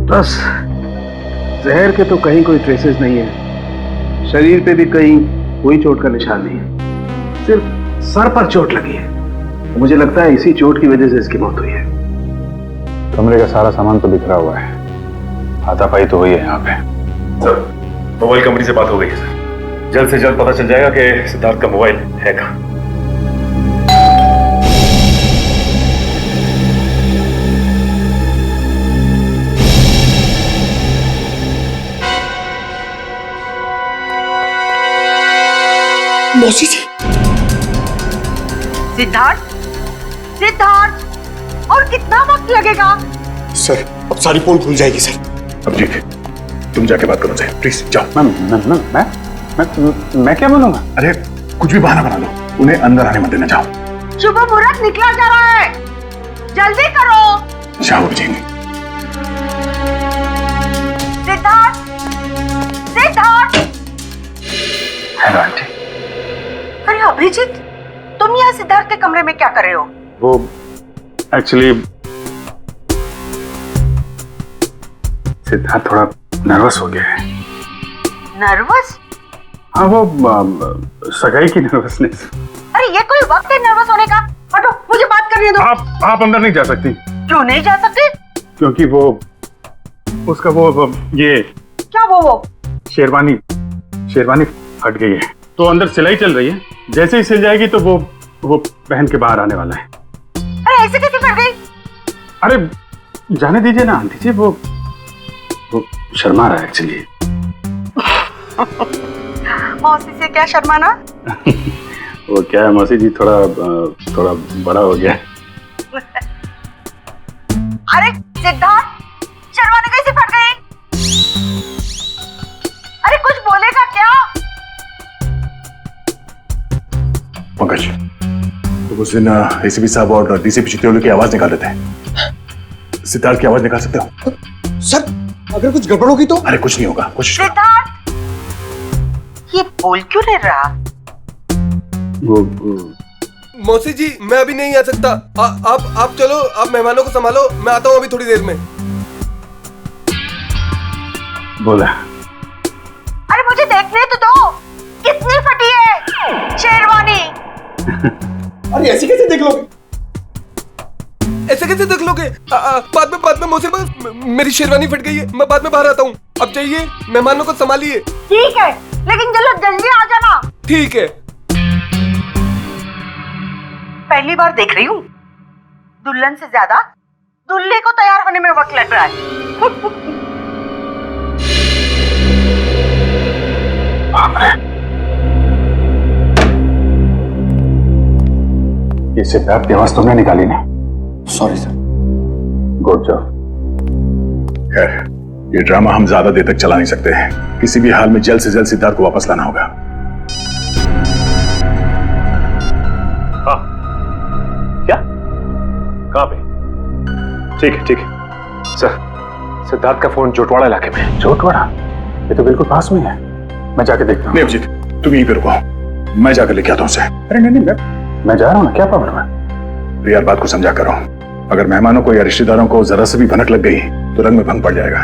बस जहर के तो कहीं कोई ट्रेसेस नहीं है, शरीर पे भी कहीं कोई चोट का निशान नहीं है, सिर्फ सर पर चोट लगी है। मुझे लगता है इसी चोट की वजह से इसकी मौत हुई है। कमरे का सारा सामान तो बिखरा हुआ है, हाथापाई तो हुई है यहाँ पे। सर, मोबाइल कंपनी से बात हो गई है सर, जल्द से जल्द पता चल जाएगा कि सिद्धार्थ का मोबाइल है कहाँ। मौसी जी, सिद्धार्थ, सिद्धार्थ, और कितना वक्त लगेगा? सर अब सारी पोल खुल जाएगी सर। अभिजीत, तुम जाके बात करो सर, प्लीज जाओ। मैं क्या बोलूंगा? अरे कुछ भी बहाना बना लो, उन्हें अंदर आने मत देना, जाओ। शुभ मुहूर्त निकला जा रहा है, जल्दी करो। जाओ अभिजीत। सिद्धार्थ, सिद्धार्थ। Hello aunty. अरे अभिजीत, तुम यहाँ सिद्धार्थ के कमरे में क्या कर रहे हो? वो एक्चुअली सिद्धार्थ थोड़ा नर्वस हो गया है। नर्वस? हाँ, वो सगाई की नर्वसनेस। अरे ये कोई वक्त है नर्वस होने का? हटो, मुझे बात करने दो। आप अंदर नहीं जा सकती। क्यों नहीं जा सकते? क्योंकि वो उसका वो ये क्या वो शेरवानी फट गई है, तो अंदर सिलाई चल रही है, जैसे ही सिल जाएगी तो वो पहन के बाहर आने वाला है। अरे ऐसे कैसे फट गई? अरे जाने दीजिए ना आंटी जी, वो शर्मा रहा है एक्चुअली। मौसी से क्या शर्माना? वो क्या है मौसी जी, थोड़ा बड़ा हो गया है। अरे सिद्धार्थ, शर्माने कैसे फट गई? अरे कुछ बोलेगा क्या? पंकज, तो उस दिन एसीपी साहब और डीसीपी चित्तौड़ की आवाज निकाल रहे थे, सिद्धार्थ की आवाज निकाल सकते हो? सर अगर कुछ गड़बड़ होगी तो? अरे कुछ नहीं होगा, कोशिश करो। सिद्धार्थ, ये बोल क्यों नहीं रहा? मौसी जी, मैं अभी नहीं आ सकता। आप चलो, आप मेहमानों को संभालो, मैं आता हूँ अभी थोड़ी देर में। बोला। अरे मुझे देखने तो दो, कितनी फटी है शेरवानी। अरे ऐसे कैसे देख लोगे? ऐसे कैसे देख लोगे? बाद में मौसी, मेरी शेरवानी फट गई है, मैं बाद में बाहर आता हूँ। अब जाइए, मेहमानों को संभालिए। ठीक है, लेकिन चलो जल्दी आ जाना। ठीक है। पहली बार देख रही हूँ, दुल्हन से ज्यादा दूल्हे को तैयार होने में वक्त लग रहा है। ये सिद्धार्थ की आवाज तुमने निकाली ना? Sorry sir. Good job. खैर, ये ड्रामा हम ज्यादा देर तक चला नहीं सकते हैं, किसी भी हाल में जल्द से जल्द सिद्धार्थ को वापस लाना होगा। हाँ, क्या? कहाँ पे? ठीक है सर, सिद्धार्थ का फोन जोटवाड़ा इलाके में। जोटवाड़ा? ये तो बिल्कुल पास में है, मैं जाके देखता हूँ। नहीं अभिजीत, तुम यहीं पे रुको, मैं जाकर लेके आता हूँ उसे। अरे नहीं, मैं जा रहा हूँ ना, क्या प्रॉब्लम है? यार बात को समझा करो, अगर मेहमानों को या रिश्तेदारों को जरा से भी भनक लग गई तो रंग में भंग पड़ जाएगा,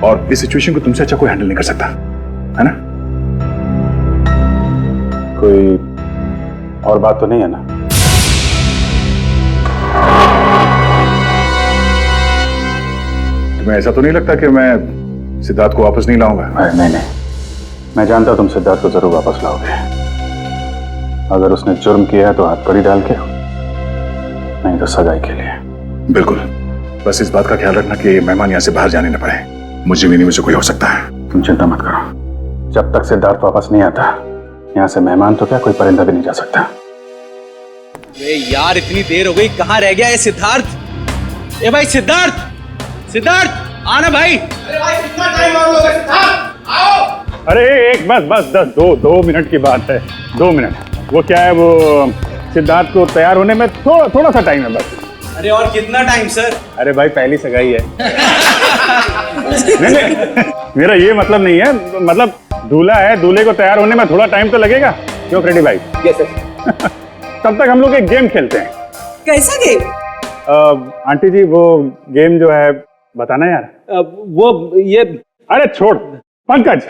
और इस सिचुएशन को तुमसे अच्छा कोई हैंडल नहीं कर सकता, है ना? कोई और बात तो नहीं है ना? तुम्हें ऐसा तो नहीं लगता कि मैं सिद्धार्थ को वापस नहीं लाऊंगा? नहीं, मैं जानता हूं तुम सिद्धार्थ को जरूर वापस लाओगे। अगर उसने जुर्म किया है तो हाथ कड़ी डाल के, नहीं तो सगाई के लिए। बिल्कुल, बस इस बात का ख्याल रखना कि मेहमान यहाँ से बाहर जाने न पाए। मुझे भी नहीं, मुझे कोई हो सकता है। तुम चिंता मत करो, जब तक सिद्धार्थ वापस नहीं आता, यहाँ से मेहमान तो क्या, कोई परिंदा भी नहीं जा सकता। यार इतनी देर हो गई, कहाँ रह गया ये सिद्धार्थ? ए भाई सिद्धार्थ, सिद्धार्थ आना भाई। अरे भाई कितना टाइम और लोगे? सिद्धार्थ आओ। अरे एक बस 2 मिनट की बात है, 2 मिनट। वो क्या है, वो सिद्धार्थ को तैयार होने में थोड़ा सा टाइम है बस। अरे और कितना टाइम सर? अरे भाई पहली सगाई है। नहीं, मेरा ये मतलब नहीं है, मतलब दूल्हा है, दूल्हे को तैयार होने में थोड़ा टाइम तो लगेगा। क्यों फ्रेडी भाई? Yes sir. तब तक हम लोग एक गेम खेलते हैं। कैसा गेम? आंटी जी वो गेम जो है बताना यार। वो ये, अरे छोड़ पंकज,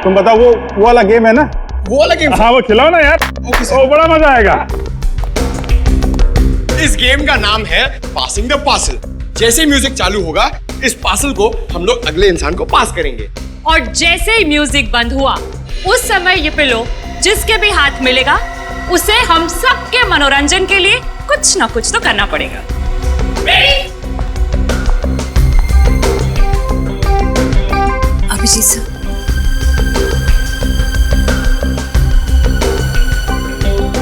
तुम बताओ वो वाला गेम है ना? वो वाला गेम? हाँ वो खिलाओ ना यार। वो बड़ा मजा आएगा। इस गेम का नाम है पासिंग द पार्सल। जैसे ही म्यूजिक चालू होगा, इस पार्सल को हम लोग अगले इंसान को पास करेंगे। और जैसे ही म्यूजिक बंद हुआ, उस समय ये पिलो जिसके भी हाथ मिलेगा उसे हम सबके मनोरंजन के लिए कुछ ना कुछ तो करना पड़ेगा। रेडी? अभिजीत सर,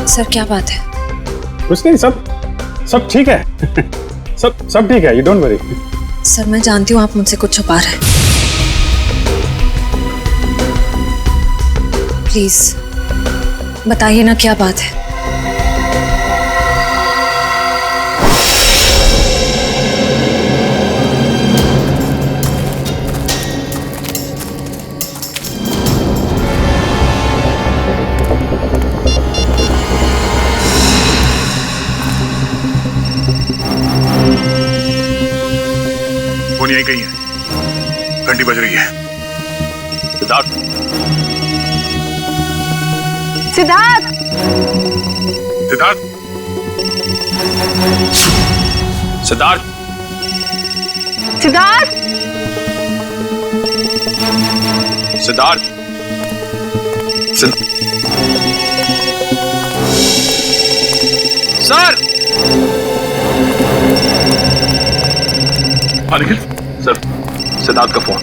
सर क्या बात है? कुछ नहीं, सब ठीक है। सब ठीक है, यू डोंट वरी। सर मैं जानती हूँ आप मुझसे कुछ छुपा रहे हैं। प्लीज बताइए ना क्या बात है। फोन यहीं कहीं है, घंटी बज रही है। सिद्धार्थ, सिद्धार्थ, सिद्धार्थ, सिद्धार्थ, सिद्धार्थ, सिद्धार्थ, सर, निखिल सर, सिद्धार्थ का फोन।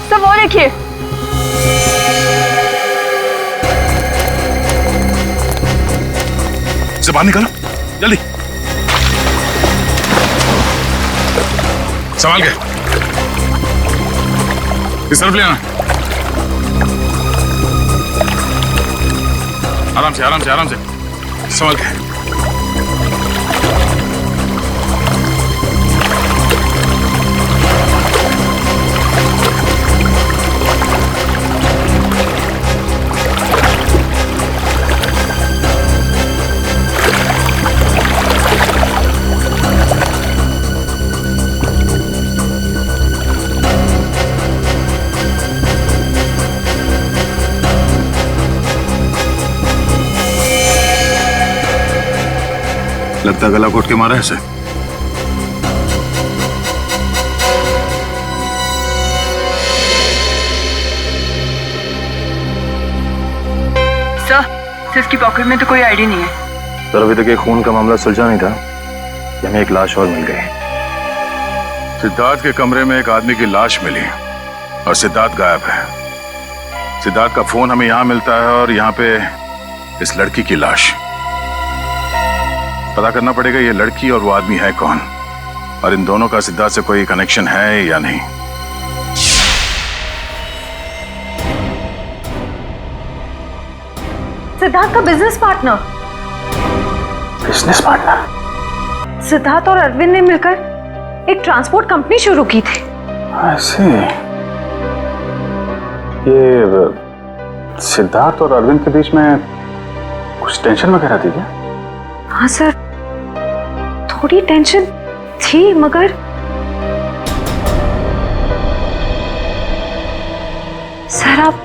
सब वो देखिए। से बाहर निकालो जल्दी, संभाल के इस तरफ ले आना। आराम से आराम से आराम से संभाल के। लगता गला घोट के मारा है इसे। सर इसकी पॉकेट में तो कोई आईडी नहीं है। सर अभी तक ये खून का मामला सुलझा नहीं था कि हमें एक लाश और मिल गई। सिद्धार्थ के कमरे में एक आदमी की लाश मिली और सिद्धार्थ गायब है। सिद्धार्थ का फोन हमें यहां मिलता है और यहां पे इस लड़की की लाश। पता करना पड़ेगा ये लड़की और वो आदमी है कौन, और इन दोनों का सिद्धार्थ से कोई कनेक्शन है या नहीं। सिद्धार्थ का business partner. Business partner? Siddharth और अरविंद ने मिलकर एक ट्रांसपोर्ट कंपनी शुरू की थी। ऐसे ये सिद्धार्थ और अरविंद के बीच में कुछ टेंशन वगैरह थी क्या? हाँ सर, थोड़ी टेंशन थी, मगर सर आप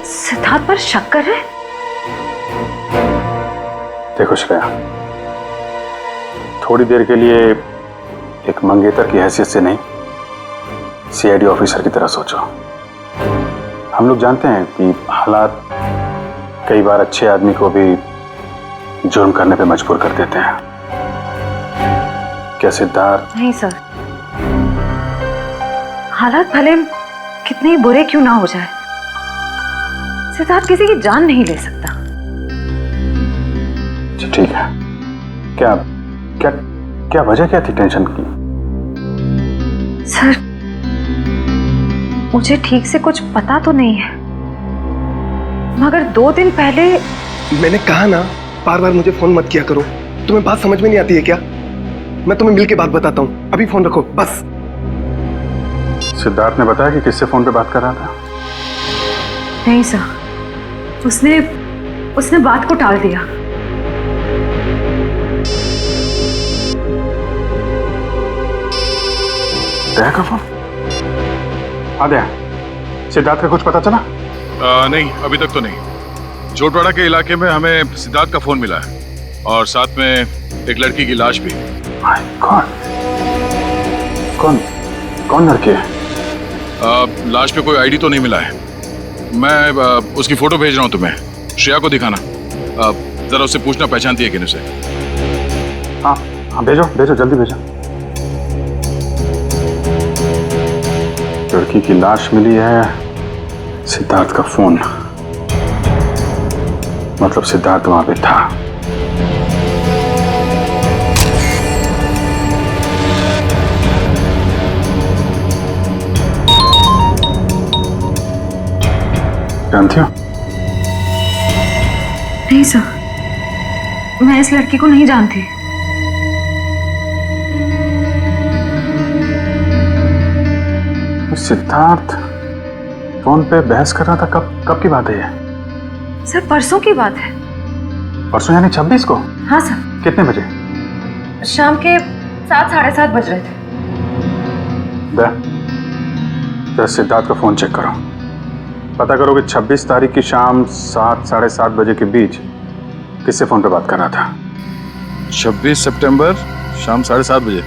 सिद्धार्थ पर शक कर रहे हैं? देखो श्रेया, थोड़ी देर के लिए एक मंगेतर की हैसियत से नहीं, सीआईडी ऑफिसर की तरह सोचो। हम लोग जानते हैं कि हालात कई बार अच्छे आदमी को भी जुर्म करने पे मजबूर कर देते हैं। क्या सिद्धार्थ? नहीं सर, हालात भले कितने ही बुरे क्यों ना हो जाए, सिद्धार्थ किसी की जान नहीं ले सकता। अच्छा ठीक है। क्या क्या क्या वजह क्या थी टेंशन की? सर, मुझे ठीक से कुछ पता तो नहीं है, मगर 2 दिन पहले मैंने कहा ना, बार बार मुझे फोन मत किया करो। तुम्हें बात समझ में नहीं आती है क्या? मैं तुम्हें मिलके बात बताता हूँ, अभी फोन रखो बस। सिद्धार्थ ने बताया कि किससे फोन पे बात कर रहा था? नहीं सर, उसने बात को टाल दिया। दया का फोन? हाँ दया, सिद्धार्थ का कुछ पता चला? नहीं, अभी तक तो नहीं। जोटवाड़ा के इलाके में हमें सिद्धार्थ का फोन मिला है और साथ में एक लड़की की लाश भी। कौन कौन लड़की है? लाश पे कोई आईडी तो नहीं मिला है। मैं उसकी फोटो भेज रहा हूँ तुम्हें, श्रेया को दिखाना। जरा उससे पूछना पहचानती है कि नहीं उसे। हाँ हाँ भेजो भेजो, जल्दी भेजो। लड़की की लाश मिली है, सिद्धार्थ का फोन, मतलब सिद्धार्थ वहां पे था। जानती हो? नहीं सर, मैं इस लड़की को नहीं जानती। सिद्धार्थ फोन पे बहस कर रहा था, कब की बात है ये? सर, परसों की बात है। परसों यानी 26 को? हाँ सर। कितने बजे? शाम के 7, साढ़े 7 बज रहे थे। जरा सिद्धार्थ का फोन चेक करो, पता करो कि 26 तारीख की शाम 7, साढ़े 7 बजे के बीच किससे फोन पे बात कर रहा था। 26 सितंबर शाम 7:30 बजे।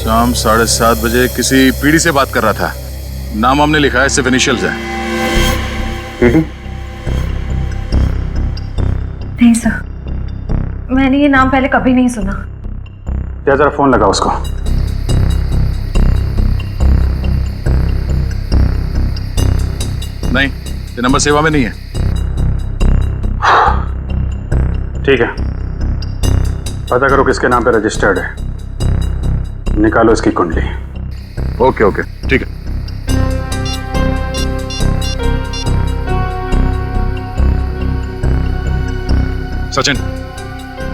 शाम 7:30 बजे किसी पीढ़ी से बात कर रहा था। नाम हमने लिखा है, सिर्फ इनिशियल्स है। पीढ़ी? नहीं सर, मैंने ये नाम पहले कभी नहीं सुना। जरा फोन लगा उसको। नहीं, ये नंबर सेवा में नहीं है। ठीक है, पता करो किसके नाम पे रजिस्टर्ड है, निकालो इसकी कुंडली। ओके ओके, ठीक है। सचिन,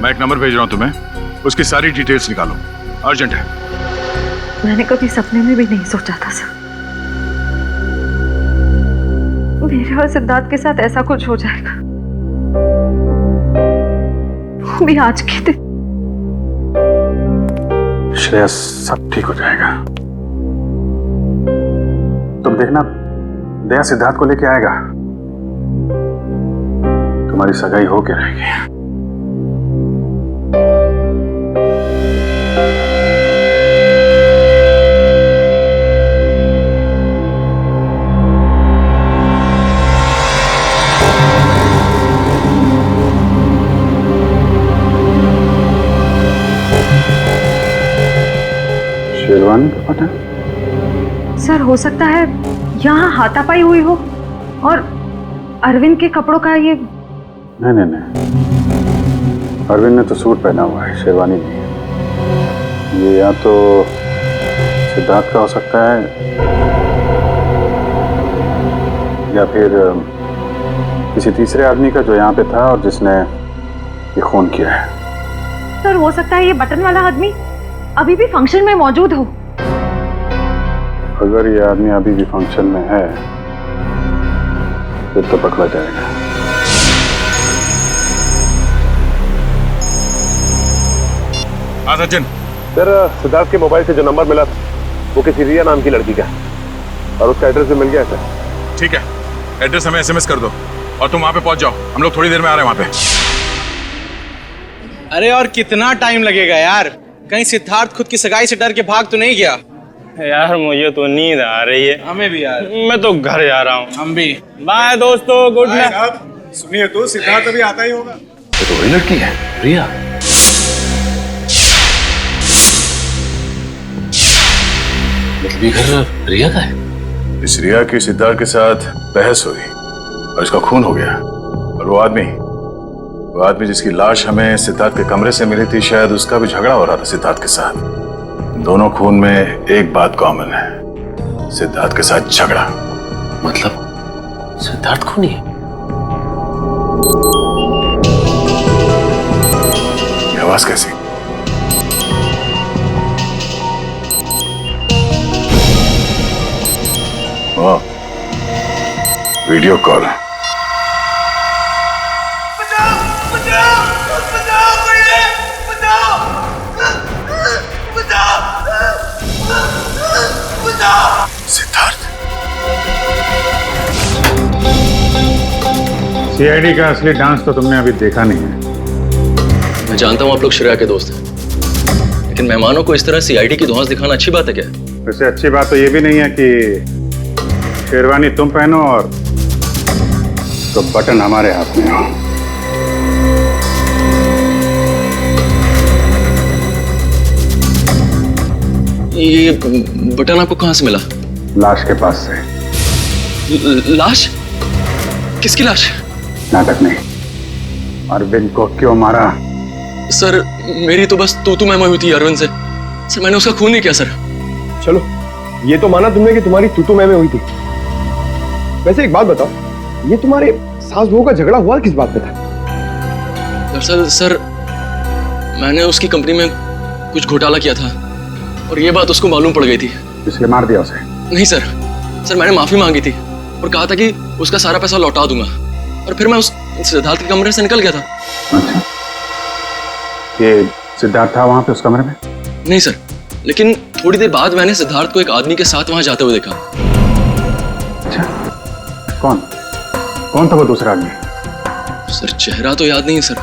मैं एक नंबर भेज रहा हूं तुम्हें, उसकी सारी डिटेल्स निकालो, अर्जेंट है। मैंने कभी सपने में भी नहीं सोचा था सर, मेरे और सिद्धार्थ के साथ ऐसा कुछ हो जाएगा, वो भी आज के दिन। श्रेया, सब ठीक हो जाएगा, तुम देखना। दया सिद्धार्थ को लेके आएगा, तुम्हारी सगाई होके रहेगी। शेरवानी का पता? सर, हो सकता है यहाँ हाथापाई हुई हो और अरविंद के कपड़ों का ये। नहीं नहीं नहीं, अरविंद ने तो सूट पहना हुआ है, शेरवानी नहीं है। ये या तो सिद्धार्थ का हो सकता है या फिर किसी तीसरे आदमी का जो यहाँ पे था और जिसने ये खून किया है। सर, हो सकता है ये बटन वाला आदमी अभी भी फंक्शन में मौजूद हो। अगर ये आदमी अभी भी फंक्शन में है फिर तो पकड़ा जाएगा। हाँ सचिन। सर, सिद्धार्थ के मोबाइल से जो नंबर मिला था वो किसी रिया नाम की लड़की का है और उसका एड्रेस भी मिल गया सर। ठीक है, एड्रेस हमें SMS कर दो और तुम वहां पे पहुंच जाओ, हम लोग थोड़ी देर में आ रहे हैं वहां पे। अरे और कितना टाइम लगेगा यार? कहीं सिद्धार्थ खुद की सगाई से डर के भाग तो नहीं गया? यार मुझे तो नींद आ रही है। हमें भी यार। मैं तो घर जा रहा हूँ। हम भी। बाय दोस्तों, गुड नाइट। सुनिए तो, सिद्धार्थ अभी आता ही होगा। ये तो वही लड़की है, रिया। मतलब ये घर रिया का है? इस रिया की सिद्धार्थ के साथ बहस हुई और इसका खून हो गया। और वो आदमी जिसकी लाश हमें सिद्धार्थ के कमरे से मिली थी, शायद उसका भी झगड़ा हो रहा था सिद्धार्थ के साथ। दोनों खून में एक बात कॉमन है, सिद्धार्थ के साथ झगड़ा। मतलब सिद्धार्थ खूनी है? ये आवाज कैसी? वाह, वीडियो कॉल। सिद्धार्थ, सीआईडी का असली डांस तो तुमने अभी देखा नहीं है। मैं जानता हूं आप लोग श्रेया के दोस्त हैं, लेकिन मेहमानों को इस तरह सीआईडी की धौंस दिखाना अच्छी बात है क्या? वैसे अच्छी बात तो ये भी नहीं है कि शेरवानी तुम पहनो और तो बटन हमारे हाथ में हो। ये बटन आपको कहां से मिला? लाश के पास से। लाश? किसकी लाश? नाटक नहीं। अरविंद को क्यों मारा? सर मेरी तो बस तू मैं हुई थी अरविंद से। सर मैंने उसका खून नहीं किया सर। चलो ये तो माना तुमने कि तुम्हारी तू मैं हुई थी। वैसे एक बात बताओ, ये तुम्हारे सास बहू का झगड़ा हुआ किस बात पे था? दरअसल सर मैंने उसकी कंपनी में कुछ घोटाला किया था और ये बात उसको मालूम पड़ गई थी, इसलिए मार दिया उसे? नहीं सर, मैंने माफी मांगी थी और कहा था कि उसका सारा पैसा लौटा दूंगा और फिर मैं उस सिद्धार्थ के कमरे से निकल गया था। अच्छा, ये सिद्धार्थ था वहां पे उस कमरे में? नहीं सर, लेकिन थोड़ी देर बाद मैंने सिद्धार्थ को एक आदमी के साथ वहां जाते हुए देखा। अच्छा, कौन था वो दूसरा आदमी? सर चेहरा तो याद नहीं है सर।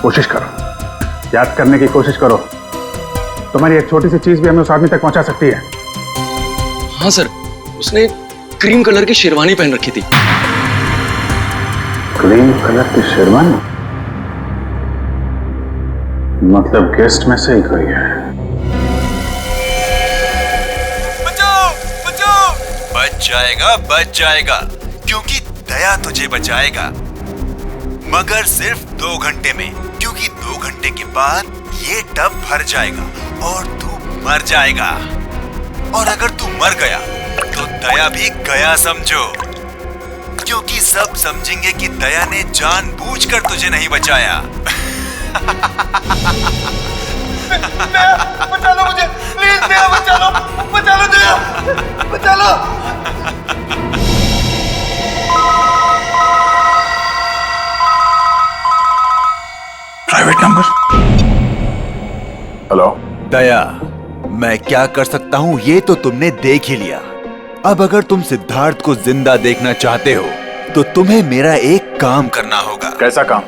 कोशिश करो, याद करने की कोशिश करो। तुम्हारी एक छोटी सी चीज भी हमें उस आदमी तक पहुंचा सकती है। हाँ सर, उसने क्रीम कलर की शेरवानी पहन रखी थी। क्रीम कलर की शेरवानी? मतलब गेस्ट में से ही कोई है। बच जाएगा क्योंकि दया तुझे बचाएगा, मगर सिर्फ 2 घंटे में, क्योंकि 2 घंटे के बाद ये टब भर जाएगा और तू मर जाएगा। और अगर तू मर गया तो दया भी गया समझो, क्योंकि सब समझेंगे कि दया ने जानबूझकर तुझे नहीं बचाया। बचा लो मुझे, प्लीज दया, बचा लो दया, बचा लो। Private number. हेलो दया, मैं क्या कर सकता हूँ ये तो तुमने देख ही लिया। अब अगर तुम सिद्धार्थ को जिंदा देखना चाहते हो तो तुम्हें मेरा एक काम करना होगा। कैसा काम?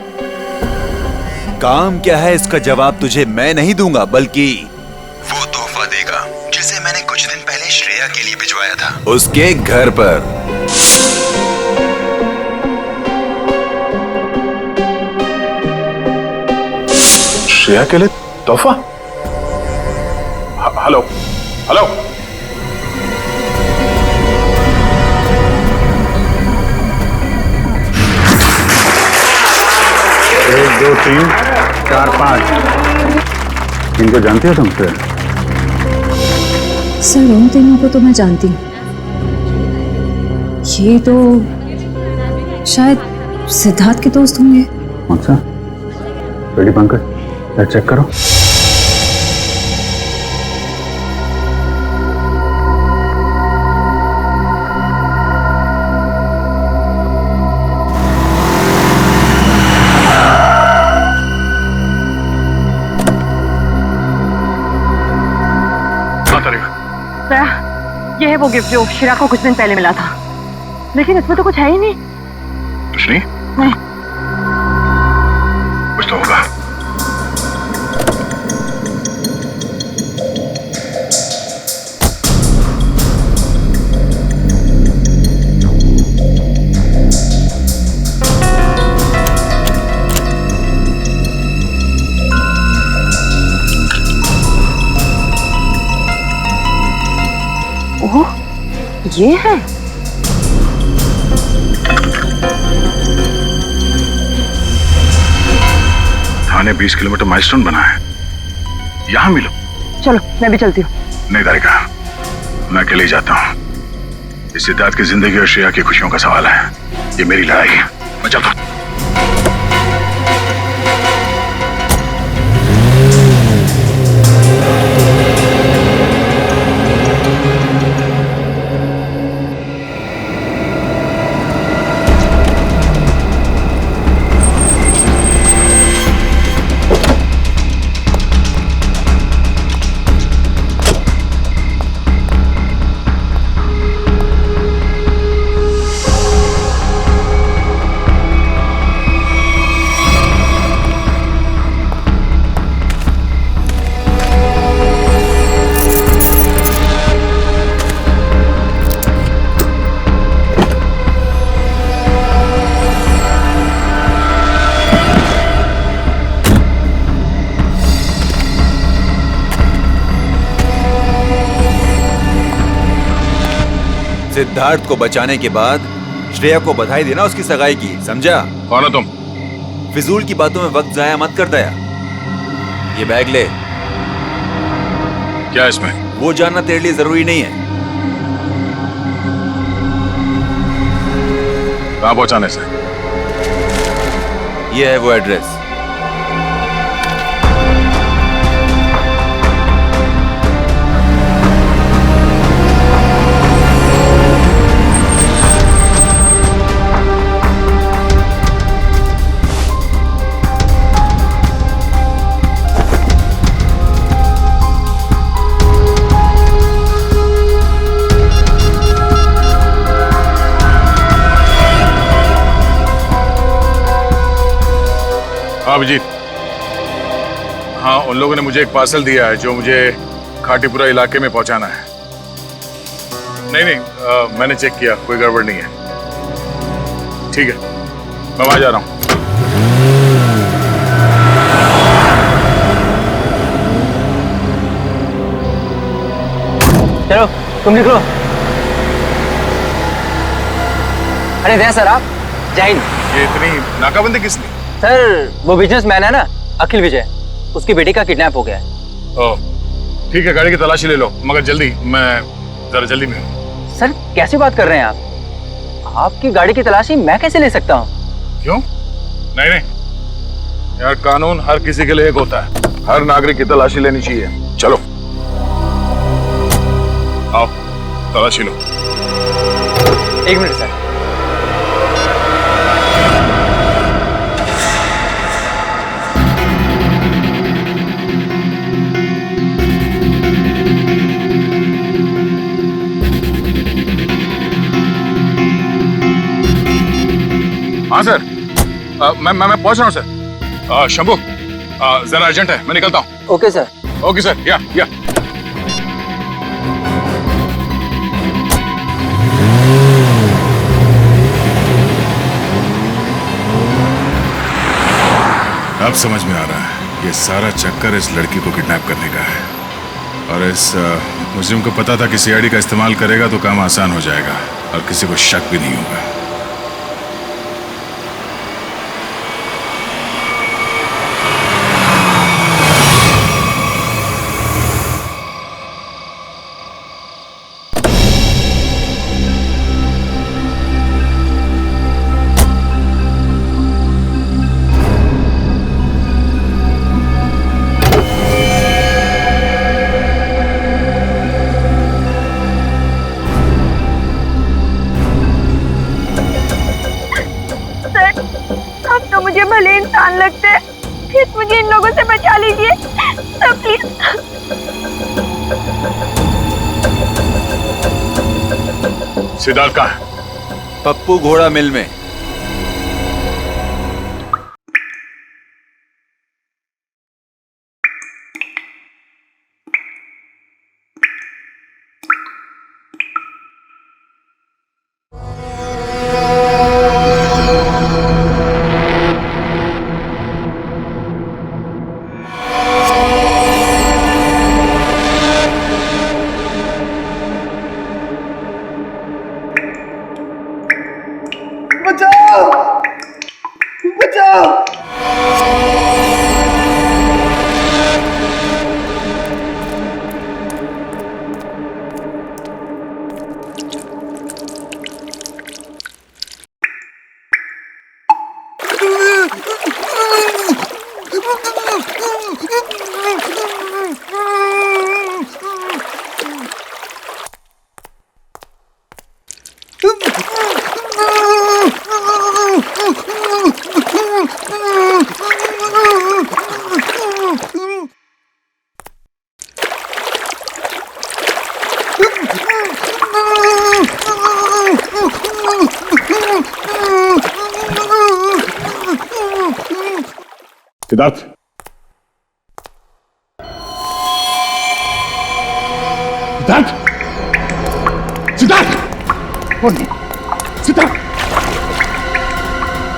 काम क्या है इसका जवाब तुझे मैं नहीं दूंगा, बल्कि वो तोहफा देगा जिसे मैंने कुछ दिन पहले श्रेया के लिए भिजवाया था उसके घर पर। श्रेया के लिए तोहफा? Hello hello, 1 2 3 4 5। इनको जानते हो तुमसे? सर उन तीनों को तो मैं जानती हूँ। ये तो शायद सिद्धार्थ के दोस्त होंगे। अच्छा, रेडी पंकज, चेक करो। ये है वो गिफ्ट जो शिरा को कुछ दिन पहले मिला था, लेकिन इसमें तो कुछ है ही नहीं। कुछ नहीं? नहीं। कुछ तो होगा। ये है? थाने 20 किलोमीटर माइलस्टोन बना है, यहाँ मिलो। चलो मैं भी चलती हूँ। नहीं तारिका, मैं अकेले ही जाता हूँ। इस सिद्धार्थ की जिंदगी और श्रेया की खुशियों का सवाल है। ये मेरी लड़ाई है, मैं चलता हूँ। सिद्धार्थ को बचाने के बाद श्रेया को बधाई देना उसकी सगाई की, समझा? कौन हो तुम? फिजूल की बातों में वक्त जाया मत कर दया। ये बैग ले। क्या इसमें? वो जानना तेरे लिए जरूरी नहीं है। कहां पहुंचाने से? ये है वो एड्रेस। अभिजीत, हाँ उन लोगों ने मुझे एक पार्सल दिया है जो मुझे खाटीपुरा इलाके में पहुंचाना है। नहीं, मैंने चेक किया, कोई गड़बड़ नहीं है। ठीक है, मैं वहां जा रहा हूं। चलो तुम लिख लो। अरे जय सर, आप जय हिंद। ये इतनी नाकाबंदी किसने? सर वो बिजनेसमैन है ना, अखिल विजय, उसकी बेटी का किडनैप हो गया है। ओह, ठीक है, गाड़ी की तलाशी ले लो, मगर जल्दी, मैं जरा जल्दी में हूँ। सर कैसी बात कर रहे हैं आप? आपकी गाड़ी की तलाशी मैं कैसे ले सकता हूँ? क्यों? नहीं, यार कानून हर किसी के लिए एक होता है, हर नागरिक की तलाशी लेनी चाहिए। चलो आओ, तलाशी लो। एक मिनट सर। हाँ सर, मैं पहुंच रहा हूँ सर। शंभू, जरा अर्जेंट है, मैं निकलता हूँ। Okay sir. ओके सर, या। अब समझ में आ रहा है, ये सारा चक्कर इस लड़की को किडनैप करने का है, और इस मुजरिम को पता था कि सीआईडी का इस्तेमाल करेगा तो काम आसान हो जाएगा और किसी को शक भी नहीं होगा। मुझे भले इंसान लगते हैं, प्लीज मुझे इन लोगों से बचा लीजिए सर, प्लीज। सिद्धार्थ कहाँ है? पप्पू घोड़ा मिल में। सिद्धार्थ, सिद्धार्थ, सिद्धार्थ, सिद्धार्थ,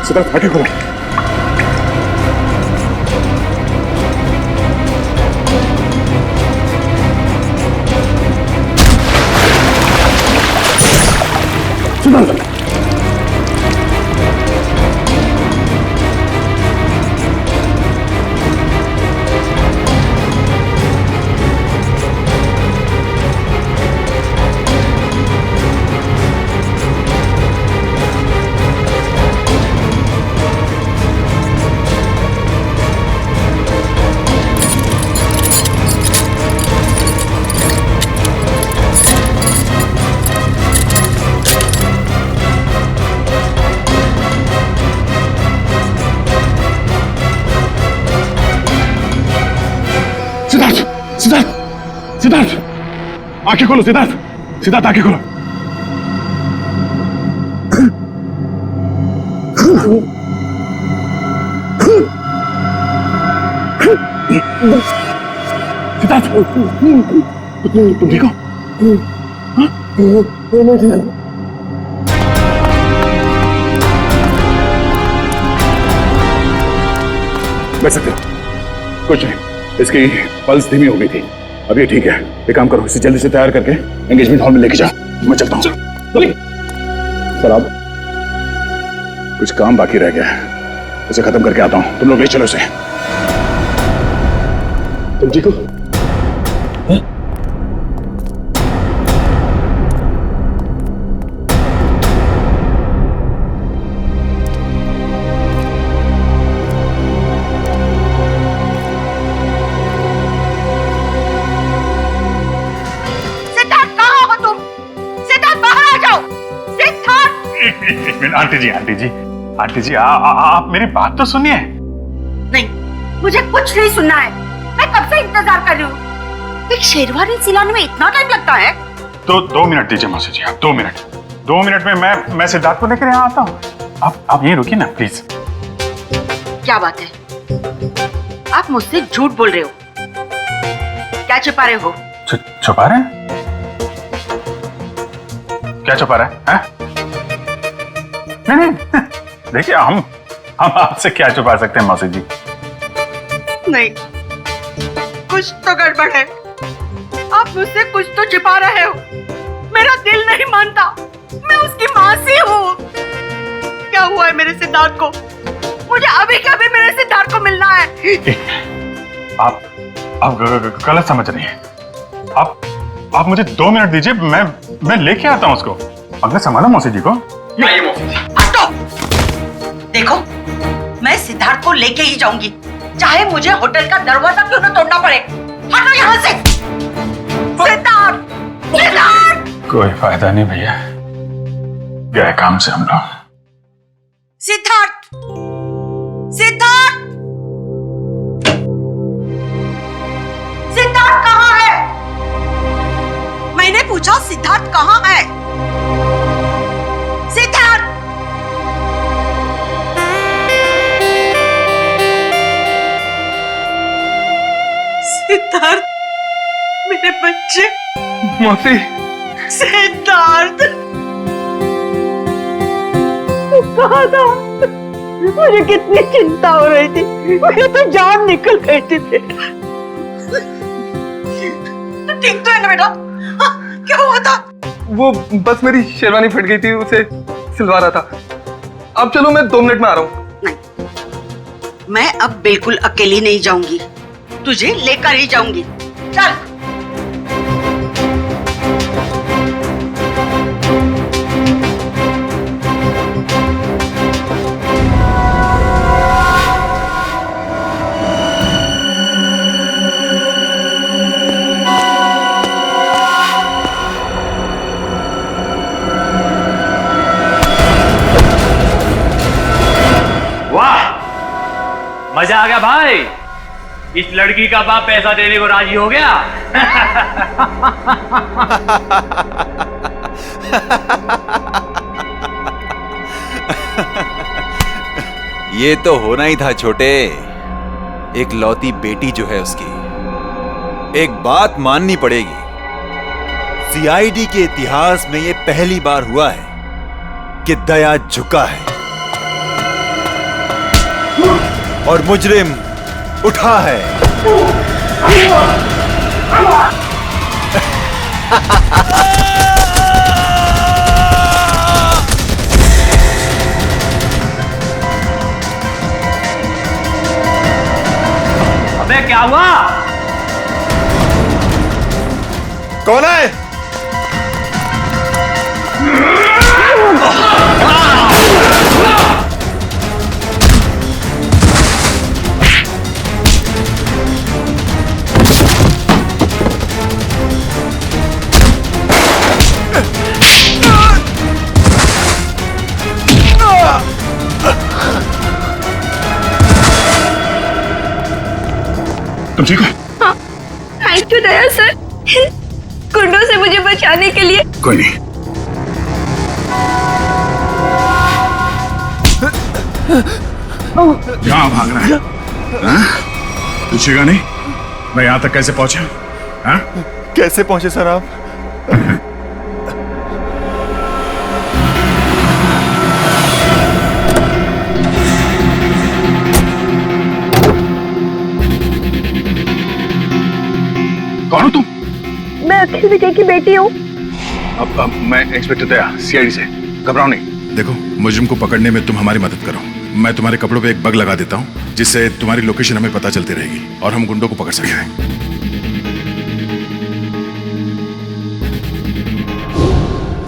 सिद्धार्थ, आंखें खोलो। सिद्धार्थ, सिद्धार्थ, सिद्धार्थ, आंखें खोलो। सिद्धार्थ, सिद्धार्थ, आंखें खोलो। सिद्धार्थ, तुम ठीक हो? बैठ सकते हो। कुछ नहीं, इसकी पल्स धीमी हो गई थी। अब ये ठीक है। एक काम करो, इसे जल्दी से तैयार करके एंगेजमेंट हॉल में लेके जाओ। मैं चलता हूँ। सर, अब कुछ काम बाकी रह गया है, इसे खत्म करके आता हूँ। तुम लोग ले चलो इसे। तुम ठीक हो? आंटी जी, आप मेरी बात तो सुनिए। नहीं, मुझे कुछ नहीं सुनना है। मैं कब से इंतजार कर रही हूँ। एक शेरवानी सिलाने में इतना टाइम लगता है? तो 2 मिनट दीजिए मौसी जी, आप 2 मिनट। 2 मिनट में मैं सिद्धार्थ को लेकर यहाँ आता हूँ। आप यहीं रुकिए ना प्लीज। क्या बात है, आप मुझसे झूठ बोल रहे हो? क्या छुपा रहे हो? छुपा रहे हैं? क्या छुपा रहे हैं? नहीं, देखिए, हम आपसे क्या छुपा सकते हैं मौसी जी? नहीं, कुछ तो गड़बड़ है। आप मुझसे कुछ तो छिपा रहे हो। मेरा दिल नहीं मानता। मैं उसकी मासी हूँ। क्या हुआ है मेरे सिद्धार्थ को? मुझे अभी के अभी मेरे सिद्धार्थ को मिलना है। आप गलत समझ रही हैं। आप मुझे 2 मिनट दीजिए, मैं लेके आता हूँ उसको। अपने संभालो मौसी जी को। देखो, मैं सिद्धार्थ को लेके ही जाऊंगी, चाहे मुझे होटल का दरवाजा क्यों न तोड़ना पड़े। हटो यहाँ से। सिद्धार्थ, सिद्धार्थ। कोई फायदा नहीं भैया, गए काम से हम लोग। सिद्धार्थ, सिद्धार्थ, सिद्धार्थ कहाँ है? मैंने पूछा सिद्धार्थ कहाँ है? सिद्धार्थ, सिद्धार्थ, मेरे बच्चे। मौसी। सिद्धार्थ, तू कहाँ था? मुझे कितनी चिंता हो रही थी। मेरी तो जान निकल गई थी बेटा। तू ठीक तो है ना बेटा? क्या हुआ था? वो बस मेरी शेरवानी फट गई थी, उसे सिलवा रहा था। अब चलो, मैं 2 मिनट में आ रहा हूँ। नहीं, मैं अब बिल्कुल अकेली नहीं जाऊंगी। तुझे लेकर ही जाऊंगी। चल। मजा आ गया भाई। इस लड़की का बाप पैसा देने को राजी हो गया। ये तो होना ही था छोटे। एक लौती बेटी जो है उसकी, एक बात माननी पड़ेगी, सीआईडी के इतिहास में ये पहली बार हुआ है कि दया झुका है और मुजरिम उठा है। अबे क्या हुआ? कौन है? तुम ठीक हो? हाँ, थैंक यू दया सर, गुंडों से मुझे बचाने के लिए। कोई नहीं। कहाँ भाग रहा है? हाँ? पूछेगा नहीं मैं यहाँ तक कैसे पहुंचा? हाँ? कैसे पहुंचे सर आप? कौन हो तुम? मैं अखिल विजय की बेटी हूँ। अब मैं इंस्पेक्टर दया, सीआईडी से। घबराओ नहीं। देखो, मुजरिम को पकड़ने में तुम हमारी मदद करो। मैं तुम्हारे कपड़ों पे एक बग लगा देता हूँ जिससे तुम्हारी लोकेशन हमें पता चलती रहेगी और हम गुंडों को पकड़ सकेंगे।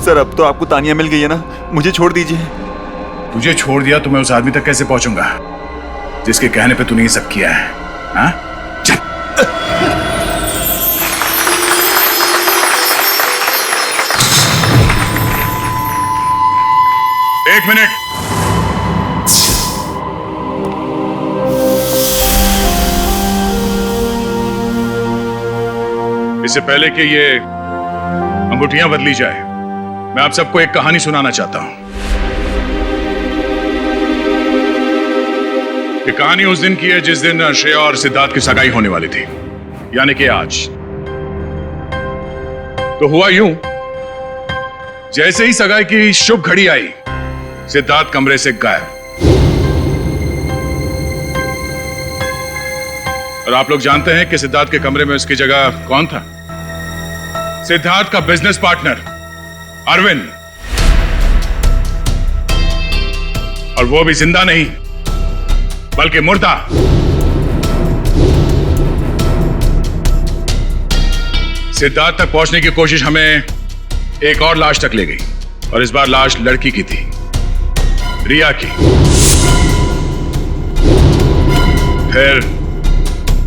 सर अब तो आपको तानिया मिल गई है ना, मुझे छोड़ दीजिए। तुझे छोड़ दिया तो मैं उस आदमी तक कैसे पहुंचूंगा जिसके कहने पे तूने ये सब किया है? हाँ? चल। एक मिनट। इससे पहले कि ये अंगूठियां बदली जाए, मैं आप सबको एक कहानी सुनाना चाहता हूं। ये कहानी उस दिन की है जिस दिन श्रेया और सिद्धार्थ की सगाई होने वाली थी, यानी कि आज। तो हुआ यूं, जैसे ही सगाई की शुभ घड़ी आई, सिद्धार्थ कमरे से गायब। और आप लोग जानते हैं कि सिद्धार्थ के कमरे में उसकी जगह कौन था? सिद्धार्थ का बिजनेस पार्टनर अरविंद, और वो भी जिंदा नहीं बल्कि मुर्दा। सिद्धार्थ तक पहुंचने की कोशिश हमें एक और लाश तक ले गई, और इस बार लाश लड़की की थी, रिया की। फिर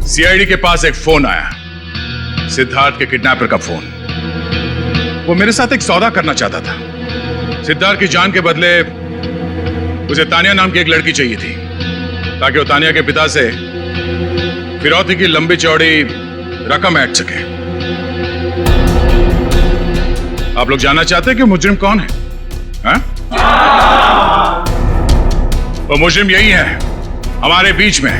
सीआईडी के पास एक फोन आया, सिद्धार्थ के किडनैपर का फोन। वो मेरे साथ एक सौदा करना चाहता था। सिद्धार्थ की जान के बदले उसे तानिया नाम की एक लड़की चाहिए थी, ताकि वो तानिया के पिता से फिरौती की लंबी चौड़ी रकम ऐंठ सके। आप लोग जानना चाहते हैं कि मुजरिम कौन है? हाँ? वो मुजरिम यही है, हमारे बीच में।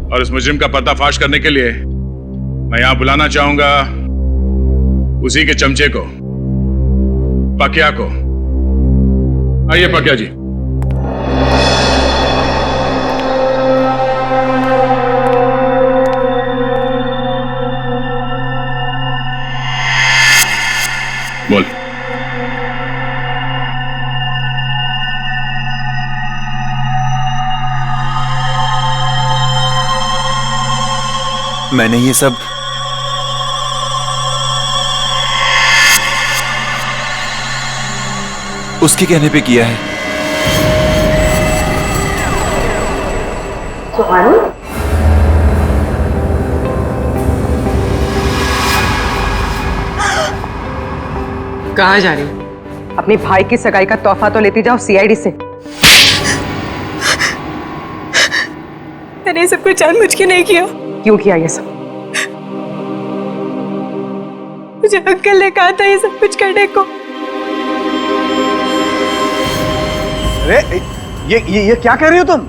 और इस मुजरिम का पर्दाफाश करने के लिए मैं यहां बुलाना चाहूंगा उसी के चमचे को, पकिया को। आइए पकिया जी। बोल। मैंने ये सब उसके कहने पे किया है। कहाँ जा रही हो? अपने भाई की सगाई का तोहफा तो लेती जाओ सीआईडी से। मैंने ये सब कुछ जानबूझ के नहीं किया। क्यों किया ये सब? मुझे अंकल ने कहा था ये सब कुछ करने को। अरे ये क्या कह रही हो तुम?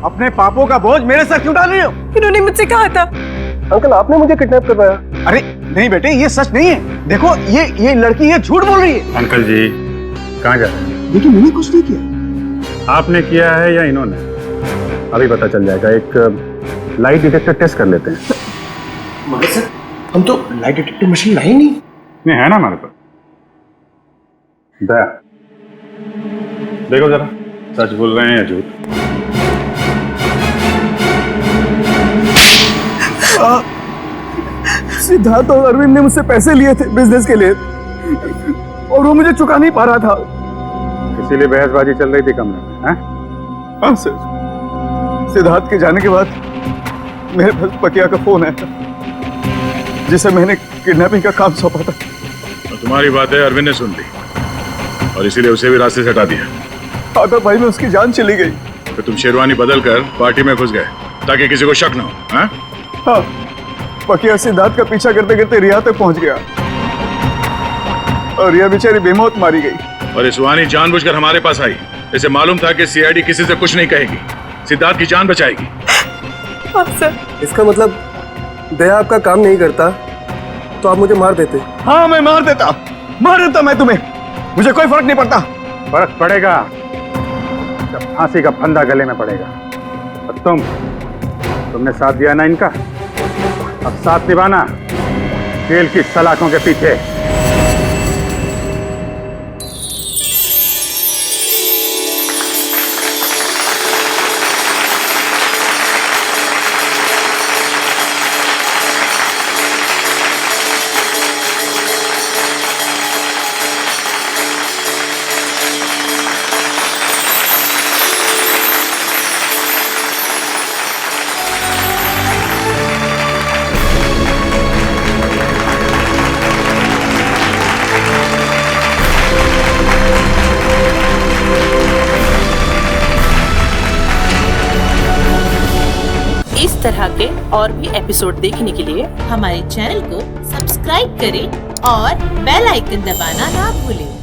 अपने पापों का बोझ मेरे सर क्यों डाल रही हो? इन्होंने मुझसे कहा था। अंकल आपने मुझे किडनैप करवाया। अरे नहीं बेटे, ये सच नहीं है। देखो ये लड़की ये झूठ बोल रही है। अंकल जी कहाँ जा रहे हैं? देखिए मैंने कुछ नहीं किया। आपने किया है या इन्होंने? अभी पता चल जाएगा। एक लाइट डिटेक्टर टेस्ट कर लेते हैं। मगर सर हम तो लाइट डिटेक्टर मशीन लाई नहीं। नहीं है ना हमारे पास। दया देखो जरा, सच बोल रहे हैं या झूठ? सिद्धार्थ और अरविंद ने मुझसे पैसे लिए थे बिजनेस के लिए और वो मुझे चुका नहीं पा रहा था, इसीलिए बहसबाजी चल रही थी कमरे में। हैं? हाँ सर। सिद्धार्थ के जाने के बाद मेरे पास पकिया का फोन आया था जिसे मैंने किडनैपिंग का काम सौंपा था। और तुम्हारी बातें अरविंद ने सुन ली और इसीलिए उसे भी रास्ते से हटा दिया। आधा भाई में उसकी जान चली गई। तो तुम शेरवानी बदल कर पार्टी में घुस गए ताकि किसी को शक न हो। हाँ? हाँ, पकिया सिद्धार्थ का पीछा करते करते रिया तक पहुंच गया और रिया बेचारी बेमौत मारी गई। और इस सुहानी जानबूझकर हमारे पास आई। इसे मालूम था कि सीआईडी किसी से कुछ नहीं कहेगी, सिद्धार्थ की जान बचाएगी। हाँ सर। इसका मतलब दया आपका काम नहीं करता तो आप मुझे मार देते? हाँ मैं मार देता मैं तुम्हें, मुझे कोई फर्क नहीं पड़ता। फर्क पड़ेगा जब फांसी का फंदा गले में पड़ेगा। और तुमने साथ दिया ना इनका, अब साथ निभाना जेल की सलाखों के पीछे। इस तरह के और भी एपिसोड देखने के लिए हमारे चैनल को सब्सक्राइब करें और बेल आइकन दबाना ना भूलें।